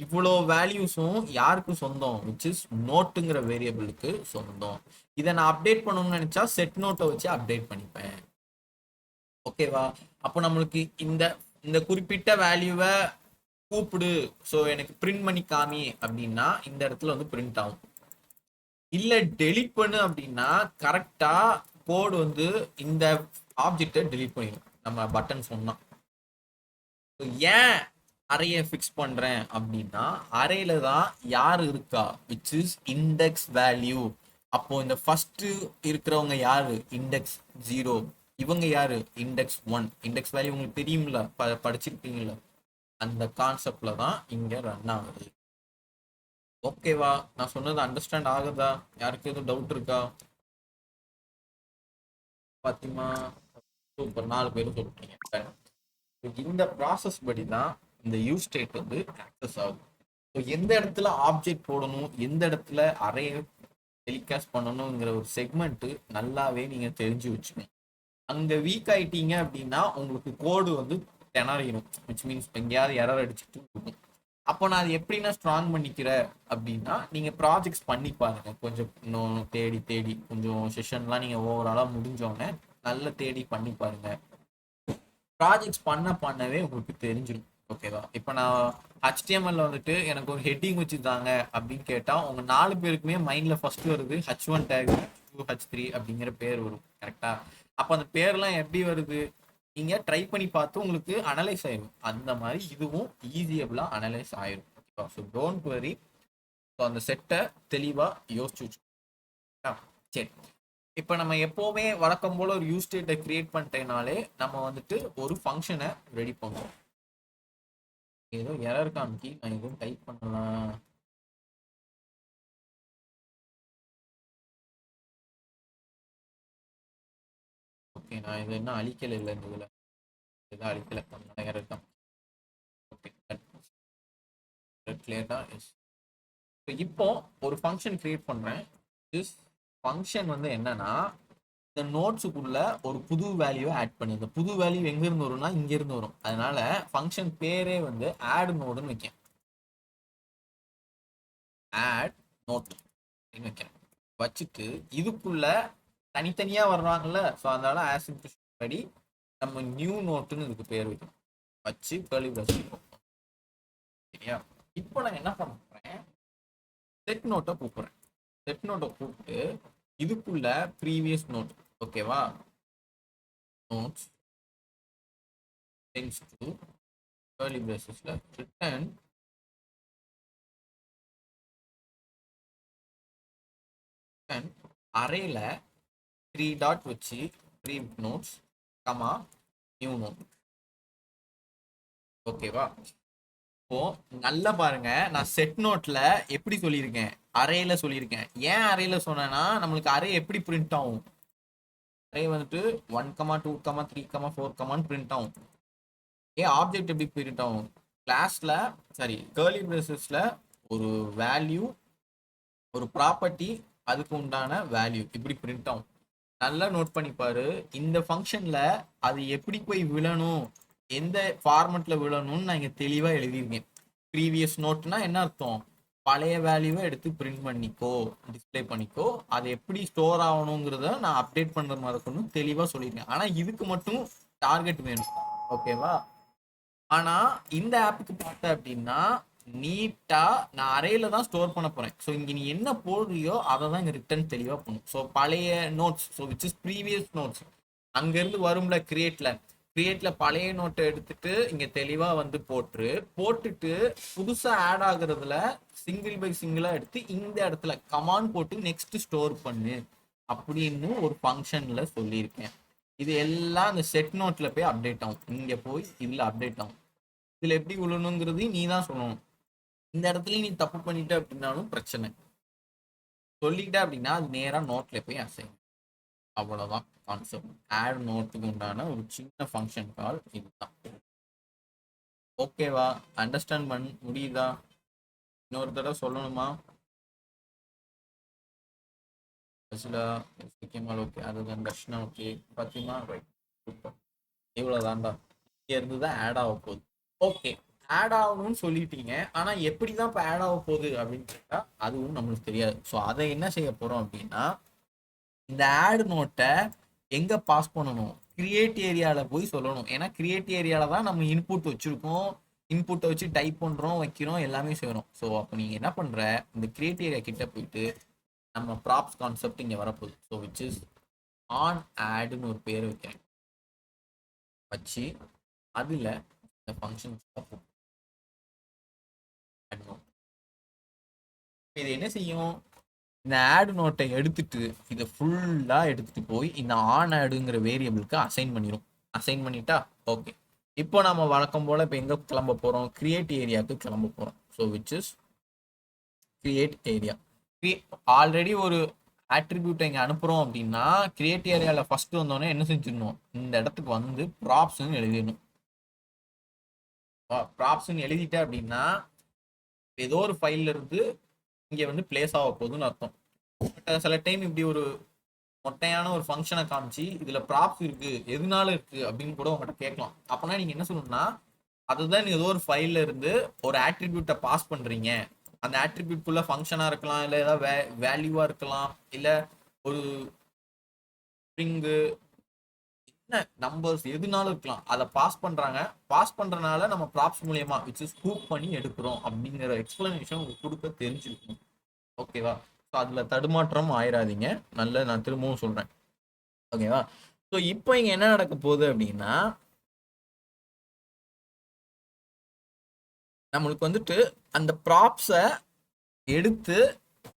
இவ்வளோ வேல்யூஸும் யாருக்கு சொந்தம், விச் இஸ் நோட்டுங்கிற வேரியபிளுக்கு சொந்தம். இதை நான் அப்டேட் பண்ணணும்னு நினைச்சா செட் நோட்டை வச்சு அப்டேட் பண்ணிப்பேன். ஓகேவா, அப்போ நம்மளுக்கு இந்த இந்த குறிப்பிட்ட வேல்யூவை கூப்பிடு, ஸோ எனக்கு பிரிண்ட் பண்ணி காமி அப்படின்னா இந்த இடத்துல வந்து பிரிண்ட் ஆகும். இல்ல டெலிட் பண்ணு அப்படின்னா கரெக்டா கோடு வந்து இந்த ஆப்ஜெக்டை டெலிட் பண்ணிடும் நம்ம பட்டன் சொன்னா. ஏன் அறைய ஃபிக்ஸ் பண்றேன் அப்படின்னா அறையில தான் யார் இருக்கா விச் இஸ் இண்டெக்ஸ் வேல்யூ. அப்போ இந்த ஃபர்ஸ்ட் இருக்கிறவங்க யாரு இண்டெக்ஸ் 0, இவங்க யாரு இண்டெக்ஸ் 1. இண்டெக்ஸ் வேல்யூ உங்களுக்கு தெரியும்ல, படிச்சிருப்பீங்கல்ல, அந்த கான்செப்ட்ல தான் இங்க ரன் ஆகுது. ஓகேவா, நான் சொன்னது அண்டர்ஸ்டாண்ட் ஆகுதா? யாருக்கு எதுவும் டவுட் இருக்கா? பாத்திமா சூப்பர், 4 பேரும் சொல்லிட்டீங்க. இந்த ப்ராசஸ் படி தான் இந்த யூஸ் ஸ்டேட் வந்து ஆக்சஸ் ஆகும். எந்த இடத்துல ஆப்ஜெக்ட் போடணும், எந்த இடத்துல அறைய டெலிகாஸ்ட் பண்ணணுங்கிற ஒரு செக்மெண்ட் நல்லாவே நீங்க தெரிஞ்சு வச்சுக்கணும். அங்க வீக் ஆயிட்டீங்க அப்படின்னா உங்களுக்கு கோடு வந்து திணறிடும், விச் மீன்ஸ் எங்கேயாவது எரர் அடிச்சுட்டு இருக்கும். அப்போ நான் அது எப்படின்னா ஸ்ட்ராங் பண்ணிக்கிறேன் அப்படின்னா நீங்க ப்ராஜெக்ட்ஸ் பண்ணி பாருங்க. கொஞ்சம் இன்னும் தேடி தேடி கொஞ்சம் செஷன்லாம் நீங்க ஓவராலா முடிஞ்சோடனே நல்ல தேடி பண்ணி பாருங்க. ப்ராஜெக்ட்ஸ் பண்ணவே உங்களுக்கு தெரிஞ்சிடும். ஓகேவா, இப்போ நான் HTML வந்துட்டு எனக்கு ஒரு ஹெட்டிங் வச்சுருந்தாங்க அப்படின்னு கேட்டால் உங்க 4 பேருக்குமே மைண்ட்ல ஃபர்ஸ்ட் வருது H1 டேக் H2 H3 அப்படிங்கிற பேர் வரும். கரெக்டா, அப்போ அந்த பேர்லாம் எப்படி வருது நீங்க ட்ரை பண்ணி பார்த்து உங்களுக்கு அனலைஸ் ஆயிடும். அந்த மாதிரி இதுவும் ஈஸியபிளா அனலைஸ் ஆயிடும். ஓகேவா, ஸோ டோன்ட் வரி. ஸோ அந்த செட்டை தெளிவா யோசிச்சு வச்சுக்கோங்க. சரி, இப்போ நம்ம எப்போவுமே வழக்கம் போல ஒரு யூஸ் ஸ்டேட்டை கிரியேட் பண்ணிட்டேனாலே நம்ம வந்துட்டு ஒரு ஃபங்க்ஷனை ரெடி பண்ணுவோம். ஏதோ எரர் காமிக்கி நான் எதுவும் டைப் பண்ணலாம். ஓகே, நான் இது என்ன அழிக்கல இல்லை, இந்த இதில் எதுவும் அழிக்கல, எரர் தான். ஓகே கிளியர் தான். எஸ், இப்போ ஒரு ஃபங்க்ஷன் கிரியேட் பண்றேன். திஸ் ஃபங்க்ஷன் வந்து என்னன்னா இந்த நோட்ஸுக்குள்ள ஒரு புது வேல்யூவை ஆட் பண்ணி, இந்த புது வேல்யூ எங்க இருந்து வரும்னா இங்க இருந்து வரும். அதனால ஃபங்க்ஷன் பேரே வந்து ஆட் நோடுன்னு வைக்கேன். ஆட் நோட் வைக்கிறேன். வச்சுட்டு இதுக்குள்ள தனித்தனியா வர்றாங்கல்ல, ஸோ அதனால ஆஸ் படி நம்ம நியூ நோட்டுன்னு இதுக்கு பேர் வைக்கணும். வச்சு கர்லி பிராக்கெட் வைப்போம். சரியா, இப்போ நான் என்ன பண்றேன், செட் நோட்டை கூப்பிடுறேன். செட் நோட்டை கூப்பிட்டு இதுக்குள்ள ப்ரீவியஸ் நோட், ஓகேவா, நோட்ஸ் டென்ஸ் டு கர்லி பிரேசஸ்ல ரிட்டர்ன் அரேல 3 டாட் வச்சு pre notes comma new note. ஓகேவா, இப்போ நல்லா பாருங்க, நான் செட் நோட்ல எப்படி சொல்லியிருக்கேன், அரேல சொல்லியிருக்கேன். ஏன் அரேல சொன்னேன்னா நம்மளுக்கு அரே எப்படி பிரிண்ட் ஆகும், அரே வந்துட்டு 1 2 3 4 பிரிண்ட் ஆகும். ஆப்ஜெக்ட் எப்படி பிரிண்ட் ஆகும், கிளாஸ்ல சாரி கர்லி பிரேசஸ்ல ஒரு வேல்யூ ஒரு ப்ராப்பர்ட்டி அதுக்கு உண்டான வேல்யூ இப்படி பிரிண்ட் ஆகும். நல்லா நோட் பண்ணிப்பாரு, இந்த ஃபங்க்ஷன்ல அது எப்படி போய் விழணும், எந்த ஃபார்மெட்ல விழணும்னு நான் இங்க தெளிவா எழுதியிருக்கேன். ப்ரீவியஸ் நோட்னா என்ன அர்த்தம், பழைய வேல்யூவை எடுத்து பிரிண்ட் பண்ணிக்கோ, டிஸ்பிளே பண்ணிக்கோ, அது எப்படி ஸ்டோர் ஆகணுங்கிறத நான் அப்டேட் பண்ற மாதிரி இருக்கணும் தெளிவா சொல்லியிருக்கேன். ஆனா இதுக்கு மட்டும் டார்கெட் வேணும், ஓகேவா. ஆனா இந்த ஆப்புக்கு பார்த்த அப்படின்னா நீட்டா நான் அறையில தான் ஸ்டோர் பண்ண போறேன். ஸோ இங்க நீ என்ன போடுறியோ அதை தான் இங்க ரிட்டர்ன் தெளிவா பண்ணும். ஸோ பழைய notes, so which is previous notes, அங்க இருந்து வரும்ல கிரியேட்ல பழைய நோட்டை எடுத்துட்டு இங்க தெளிவா வந்து போட்டுட்டு புதுசா ஆட் ஆகுறதுல சிங்கிள் பை சிங்கிளா எடுத்து இந்த இடத்துல கமாண்ட் போட்டு நெக்ஸ்ட் ஸ்டோர் பண்ணு அப்படின்னு ஒரு ஃபங்க்ஷன்ல சொல்லியிருக்கேன். இது எல்லாம் இந்த செட் நோட்ல போய் அப்டேட் ஆகும், இங்க போய் இதுல அப்டேட் ஆகும். இதுல எப்படி விழணுங்கிறது நீ தான் சொல்லணும். இந்த இடத்துல நீ தப்பு பண்ணிட்ட அப்படின்னாலும் பிரச்சனை, சொல்லிட்ட அப்படின்னா அது நேரா நோட்ல போய் அசைன். அவ்வளவுதான் கான்செப்ட். ஆட் நோட்டுக்கு உண்டான ஒரு சின்ன ஃபங்க்ஷன் கால் இதுதான். ஓகேவா, அண்டர்ஸ்டாண்ட் பண்ண முடியுதா, இன்னொரு தடவை சொல்லணுமா? ஓகே, அதுதான் Darshana okay, Fathima right, super. இவ்வளவுதான்டா, இங்க இருந்து தான் ஆட் ஆக போகுது. ஓகே, ஆட் ஆகணும்னு சொல்லிட்டீங்க, ஆனா எப்படிதான் இப்போ ஆட் ஆக போகுது அப்படின்னு கேட்டா அதுவும் நம்மளுக்கு தெரியாது. ஸோ அதை என்ன செய்ய போறோம் அப்படின்னா, இந்த ஆட் நோட்டை எங்க பாஸ் பண்ணணும், கிரியேட் ஏரியால போய் சொல்லணும். ஏன்னா கிரியேட் ஏரியால தான் நம்ம இன்புட் வச்சிருக்கோம், இன்புட்டை வச்சு டைப் பண்றோம், வைக்கிறோம், எல்லாமே செய்யறோம். ஸோ அப்போ நீங்க என்ன பண்ற, இந்த கிரியேட் ஏரியா கிட்ட போயிட்டு நம்ம ப்ராப்ஸ் கான்செப்ட் இங்க வரப்போகுது. ஸோ விச் இஸ் ஆன் ஆட்னு ஒரு பேர் வைக்கிறேன், வச்சு அதுல இந்த ஃபங்க்ஷன் இது என்ன செய்யும், இந்த ஆட் நோட்டை எடுத்துட்டு இதை ஃபுல்லா எடுத்துட்டு போய் இந்த ஆன் ஆடுங்கிற வேரியபிளுக்கு அசைன் பண்ணிடும். அசைன் பண்ணிட்டா ஓகே. இப்போ நம்ம வழக்கம் போல இப்போ எங்க கிளம்ப போறோம், கிரியேட் ஏரியாவுக்கு கிளம்ப போறோம். So which is create area. Already ஒரு ஆட்ரிபியூட்டை இங்க அனுப்புறோம் அப்படின்னா கிரியேட் ஏரியால ஃபர்ஸ்ட் வந்தோடனே என்ன செஞ்சிடணும், இந்த இடத்துக்கு வந்து ப்ராப்ஸ்ன்னு எழுதிடணும். ப்ராப்ஸ்ன்னு எழுதிட்ட அப்படின்னா ஏதோ ஒரு ஃபைல்ல இருந்து இங்க வந்து பிளேஸ் ஆக போகுதுன்னு அர்த்தம். சில டைம் இப்படி ஒரு மொட்டையான ஒரு ஃபங்க்ஷனை காமிச்சு இதுல ப்ராப்ஸ் இருக்கு, எதுனால இருக்கு அப்படின்னு கூட உங்கள்கிட்ட கேட்கலாம். அப்பனா நீங்க என்ன சொல்லணும்னா, அதுதான் நீங்க ஏதோ ஒரு ஃபைல்ல இருந்து ஒரு ஆட்ரிபியூட்டை பாஸ் பண்றீங்க, அந்த ஆட்ரிபியூட்குள்ள ஃபங்க்ஷனா இருக்கலாம், இல்ல ஏதாவது வேல்யூவா இருக்கலாம், இல்ல ஒரு ஸ்ட்ரிங்கு, என்ன நம்பர்ஸ் எதுனாலும் இருக்கலாம், அதை பாஸ் பண்றாங்க. பாஸ் பண்றதுனால நம்ம ப்ராப்ஸ் மூலியமா விச் இஸ் ஸ்கூப் பண்ணி எடுக்கிறோம் அப்படிங்கிற எக்ஸ்பிளனேஷன் உங்களுக்கு கொடுக்க தெரிஞ்சிருக்கும், ஓகேவா. ஸோ அதுல தடுமாற்றம் ஆயிராதீங்க, நல்ல நான் திரும்பவும் சொல்றேன், ஓகேவா. ஸோ இப்போ இங்க என்ன நடக்க போகுது அப்படின்னா, நம்மளுக்கு வந்துட்டு அந்த ப்ராப்ஸை எடுத்து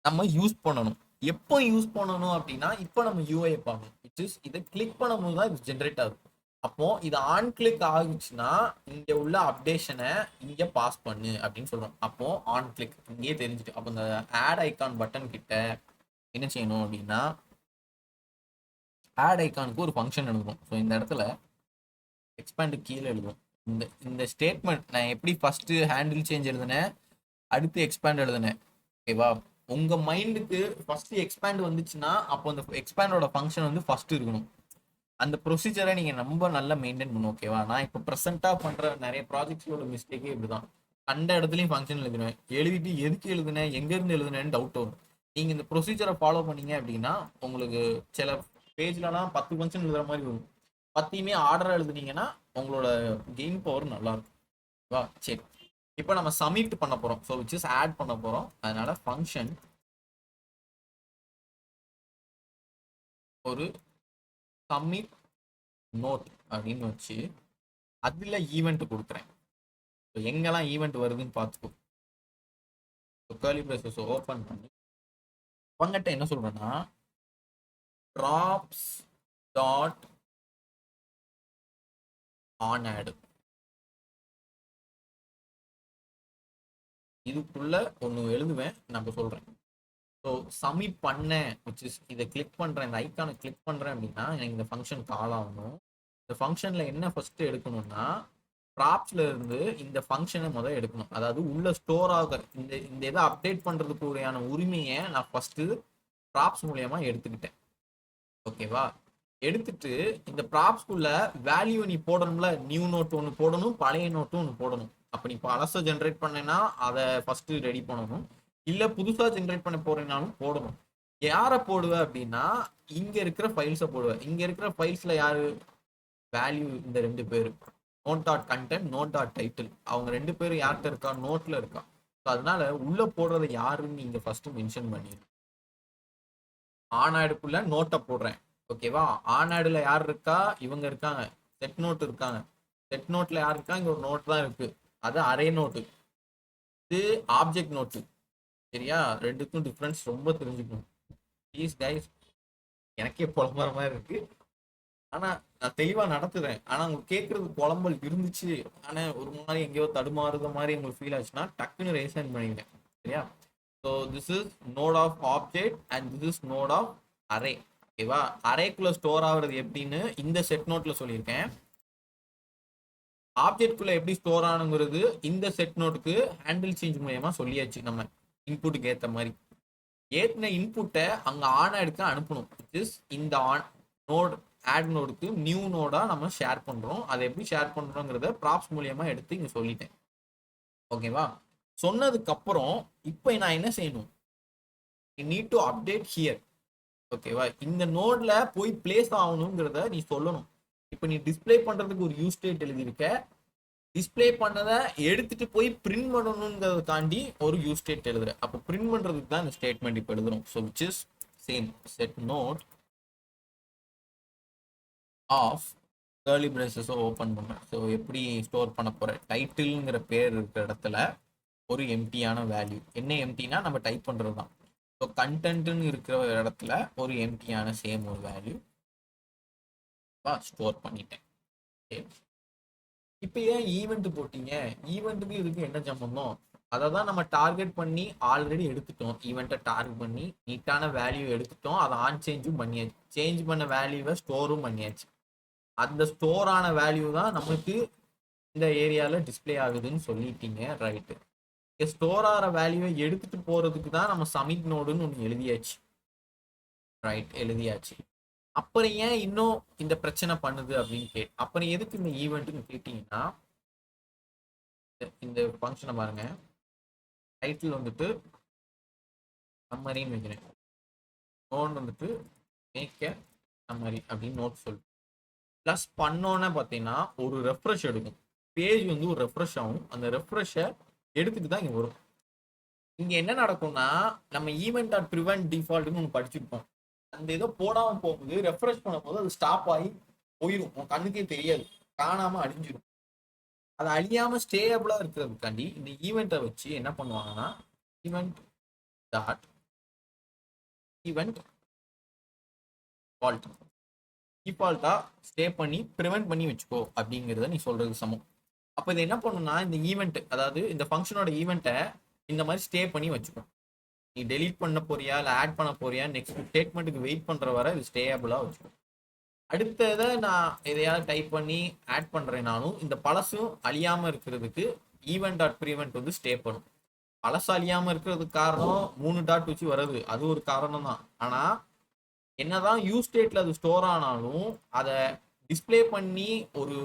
நம்ம யூஸ் பண்ணணும். எப்போ யூஸ் பண்ணணும் அப்படின்னா, இப்போ நம்ம யூஐ பார்க்கணும், விச் இஸ் இதை கிளிக் பண்ணும்போது தான் இது ஜென்ரேட் ஆகும். அப்போ இது ஆன் கிளிக் ஆகுச்சுன்னா இங்க உள்ள அப்டேஷனை இங்க பாஸ் பண்ணு அப்படின்னு சொல்றோம். அப்போ ஆன் கிளிக் இங்கே தெரிஞ்சுட்டு, அப்போ இந்த ஆட் ஐகான் பட்டன் கிட்ட என்ன செய்யணும் அப்படின்னா, ஆட் ஐகானுக்கு ஒரு ஃபங்க்ஷன் எழுதணும். ஸோ இந்த இடத்துல எக்ஸ்பேண்ட் கீழே எழுதும். இந்த இந்த ஸ்டேட்மெண்ட் நான் எப்படி ஃபர்ஸ்ட் ஹேண்டில் சேஞ்ச் எழுதுனேன், அடுத்து எக்ஸ்பேண்ட் எழுதுனேன், ஓகேவா. உங்க மைண்டுக்கு ஃபர்ஸ்ட் எக்ஸ்பேண்ட் வந்துச்சுன்னா அப்போ அந்த எக்ஸ்பேண்டோட ஃபங்க்ஷன் வந்து ஃபர்ஸ்ட் இருக்கணும். அந்த ப்ரொசீஜரை நீங்க ரொம்ப நல்லா மெயின்டைன் பண்ணும், ஓகேவா. நான் இப்போ ப்ரெசென்ட்டா பண்ற நிறைய ப்ராஜெக்ட்ஸோட மிஸ்டேக்கே இப்படிதான். கண்ட இடத்துலையும் ஃபங்க்ஷன் எழுதுவேன், எழுதிட்டு எதுக்கு எழுதுனேன், எங்க இருந்து எழுதுனேன்னு டவுட் வரும். நீங்க இந்த ப்ரொசீஜரை ஃபாலோ பண்ணீங்க அப்படின்னா உங்களுக்கு சில பேஜ்லலாம் 10 ஃபங்க்ஷன் எழுதுற மாதிரி வரும். 10யுமே ஆர்டரா எழுதுனீங்கன்னா உங்களோட கெயின் பவர் நல்லா இருக்கும், வா. சரி, இப்போ நம்ம சப்மிட் பண்ண போறோம். ஸோ விச் இஸ் ஆட் பண்ண போறோம். அதனால ஃபங்க்ஷன் ஒரு சப்மிட் நோட் அப்படின்னு வச்சு அதுல ஈவெண்ட் கொடுக்குறேன். எங்கெல்லாம் ஈவெண்ட் வருதுன்னு பார்த்துக்கோ. கர்லி பிரேசஸ் ஓபன் பண்ணி அவங்ககிட்ட என்ன சொல்றேன்னா, ப்ராப்ஸ் டாட் ஆன் ஆட் இதுக்குள்ள ஒன்று எழுதுவேன், நம்ம சொல்றேன். ஸோ சப்மிட் பண்ணேன், which is இதை கிளிக் பண்றேன், இந்த ஐக்கானை கிளிக் பண்றேன் அப்படின்னா எனக்கு இந்த ஃபங்க்ஷன் கால் ஆகணும். இந்த ஃபங்க்ஷன்ல என்ன ஃபர்ஸ்ட் எடுக்கணும்னா ப்ராப்ஸ்ல இருந்து இந்த ஃபங்க்ஷனை முதல் எடுக்கணும். அதாவது உள்ள ஸ்டோர் ஆக இந்த இந்த இதை அப்டேட் பண்றதுக்குரியான உரிமையை நான் ஃபர்ஸ்ட் ப்ராப்ஸ் மூலியமா எடுத்துக்கிட்டேன். ஓகேவா? எடுத்துட்டு இந்த ப்ராப்ஸ்குள்ள வேல்யூ நீ போடணும்ல, நியூ நோட் ஒன்று போடணும், பழைய நோட்டும் ஒன்று போடணும். அப்போ நீ பழசை ஜென்ரேட் பண்ணேன்னா அதை ஃபர்ஸ்ட் ரெடி பண்ணணும், இல்லை புதுசாக ஜென்ரேட் பண்ண போறேனாலும் போடணும். யாரை போடுவ அப்படின்னா இங்க இருக்கிற ஃபைல்ஸை போடுவேன். இங்க இருக்கிற ஃபைல்ஸ்ல யாரு வேல்யூ? இந்த ரெண்டு பேரு, note dot content, note dot title. அவங்க ரெண்டு பேரும் யார்கிட்ட இருக்கா? நோட்ல இருக்கா. அதனால உள்ள போடுறதை யாருன்னு நீங்க ஃபர்ஸ்ட் மென்ஷன் பண்ணிடு. ஆனாடுக்குள்ள நோட்டை போடுறேன். ஓகேவா? ஆனாடுல யார் இருக்கா? இவங்க இருக்காங்க, செட் நோட் இருக்காங்க. செட் நோட்ல யார் இருக்கா? இங்க ஒரு நோட் தான் இருக்கு, அது அரே நோட்டு, இது ஆப்ஜெக்ட் நோட்டு. சரியா? ரெண்டுக்கும் டிஃபரன்ஸ் ரொம்ப தெரிஞ்சுக்கணும் ப்ளீஸ் கைஸ். எனக்கே புலம்புற மாதிரி இருக்கு, ஆனா நான் தெளிவா நடத்துறேன். ஆனா அவங்க கேட்கறது குழம்பல் இருந்துச்சு, ஆனா ஒரு மாதிரி எங்கேயோ தடுமாறுத மாதிரி உங்களுக்கு ஃபீல் ஆச்சுன்னா டக்குன்னு ரேசன் பண்ணிட்டேன். சரியா? So this is note of object and this is note of array. ஓகேவா? அரேக்குள்ள ஸ்டோர் ஆகுறது எப்படின்னு இந்த செட் நோட்ல சொல்லியிருக்கேன். ஆப்ஜெக்ட்குள்ள எப்படி ஸ்டோர் ஆனுங்கிறது இந்த செட் நோட்டுக்கு ஹேண்டில் சேஞ்ச் மூலயமா சொல்லியாச்சு. நம்ம இன்புட்டுக்கு ஏற்ற மாதிரி ஏற்றின இன்புட்டை அங்கே ஆன் ஆடுக்கு அனுப்பணும். இந்த ஆன் நோட் ஆட் நோடுக்கு நியூ நோடா நம்ம ஷேர் பண்றோம். அதை எப்படி ஷேர் பண்றோங்கிறத ப்ராப்ஸ் மூலியமா எடுத்து இங்க சொல்லிட்டேன். ஓகேவா? சொன்னதுக்கு அப்புறம் இப்போ நான் என்ன செய்யணும்? Need to update here. ஓகேவா? இந்த நோட்ல போய் பிளேஸ் ஆகணுங்கிறத நீ சொல்லணும். இப்போ நீ டிஸ்பிளே பண்றதுக்கு ஒரு யூஸ் ஸ்டேட் எழுதியிருக்க, டிஸ்பிளே பண்ணதை எடுத்துட்டு போய் பிரிண்ட் பண்ணணுங்கிறத தாண்டி ஒரு யூஸ் ஸ்டேட் எழுதுற. அப்போ பிரிண்ட் பண்றதுக்கு தான் இந்த ஸ்டேட்மெண்ட் இப்போ எழுதுறோம். So which is same set note of curly பிரேசஸை ஓப்பன் பண்ணுறேன். ஸோ எப்படி ஸ்டோர் பண்ண போகிறேன்? டைட்டில்ங்கிற பேர் இருக்கிற இடத்துல ஒரு எம்டியான வேல்யூ. என்ன எம்டினா நம்ம டைப் பண்ணுறது தான். ஸோ கண்டென்ட்னு இருக்கிற இடத்துல ஒரு எம்டியான சேம் ஒரு வேல்யூ ஸ்டோர் பண்ணிட்டேன். இப்போ ஏன் ஈவெண்ட் போட்டீங்க? ஈவெண்ட்டுக்கு இதுக்கு என்ன சம்பந்தம்? அதை தான் நம்ம டார்கெட் பண்ணி ஆல்ரெடி எடுத்துட்டோம். ஈவெண்ட்டை டார்கெட் பண்ணி நீட்டான வேல்யூ எடுத்துட்டோம், அதை ஆன் சேஞ்சும் பண்ணியாச்சு. சேஞ்ச் பண்ண வேல்யூவை ஸ்டோரும் பண்ணியாச்சு. அந்த ஸ்டோர் ஆன வேல்யூ தான் நமக்கு இந்த ஏரியாவில் டிஸ்பிளே ஆகுதுன்னு சொல்லிட்டீங்க, ரைட்டு. ஸ்டோர் ஆகிற வேல்யூவை எடுத்துட்டு போறதுக்கு தான் நம்ம சமிட் நோடுன்னு ஒன்று எழுதியாச்சு, ரைட்? எழுதியாச்சு. அப்புறம் ஏன் இன்னும் இந்த பிரச்சனை பண்ணுது அப்படின்னு அப்புறம் எதுக்கு இந்த ஈவெண்ட்னு கேட்டீங்கன்னா, இந்த ஃபங்க்ஷனை பாருங்க, டைட்டில் வந்துட்டு சம்மரின்னு வைக்கிறேன், நோட் வந்துட்டு மேக்க சம்மரி அப்படின்னு நோட் சொல்லு. ப்ளஸ் பண்ணோன்னே பார்த்தீங்கன்னா ஒரு ரெஃப்ரெஷ் எடுக்கும், பேஜ் வந்து ஒரு ரெஃப்ரெஷ் ஆகும். அந்த ரெஃப்ரெஷை எடுத்துட்டு தான் இங்கே வரும். இங்கே என்ன நடக்கும்னா நம்ம ஈவெண்ட் டாட் ப்ரிவென்ட் டிஃபால்ட்னு ஒன்று படிச்சிருப்போம். அந்த இதை போடாமல் போகும்போது ரெஃப்ரெஷ் பண்ணும்போது அது ஸ்டாப் ஆகி போயிடும், உன் கண்ணுக்கே தெரியாது, காணாமல் அழிஞ்சிடும். அது அழியாமல் ஸ்டேபிளாக இருக்கிறதுக்காண்டி இந்த ஈவெண்ட்டை வச்சு என்ன பண்ணுவாங்கன்னா ஈவெண்ட் டாட் ஈவெண்ட் ஃபால்ட் டிஃபால்ட்டா ஸ்டே பண்ணி ப்ரிவென்ட் பண்ணி வச்சுக்கோ அப்படிங்கிறத நீ சொல்றது சமம். அப்போ இது என்ன பண்ணுன்னா இந்த ஈவெண்ட், அதாவது இந்த ஃபங்க்ஷனோட ஈவெண்ட்டை இந்த மாதிரி ஸ்டே பண்ணி வச்சுக்கோ. நீ டெலீட் பண்ண போறியா இல்லை ஆட் பண்ண போறியா, நெக்ஸ்ட் ஸ்டேட்மெண்ட்டுக்கு வெயிட் பண்ற வரை இது ஸ்டேபிளாக வச்சுக்கோ. அடுத்ததை நான் எதையாவது டைப் பண்ணி ஆட் பண்றேனாலும் இந்த பழசும் அழியாம இருக்கிறதுக்கு ஈவெண்ட் டாட் ப்ரிவென்ட் வந்து ஸ்டே பண்ணும். பழசு அழியாம இருக்கிறதுக்கு காரணம் 3 டாட் வச்சு வருது, அது ஒரு காரணம் தான். ஆனா என்னதான் யூஸ் ஸ்டேட்ல அது ஸ்டோர் ஆனாலும் அதை டிஸ்பிளே பண்ணி ஒரு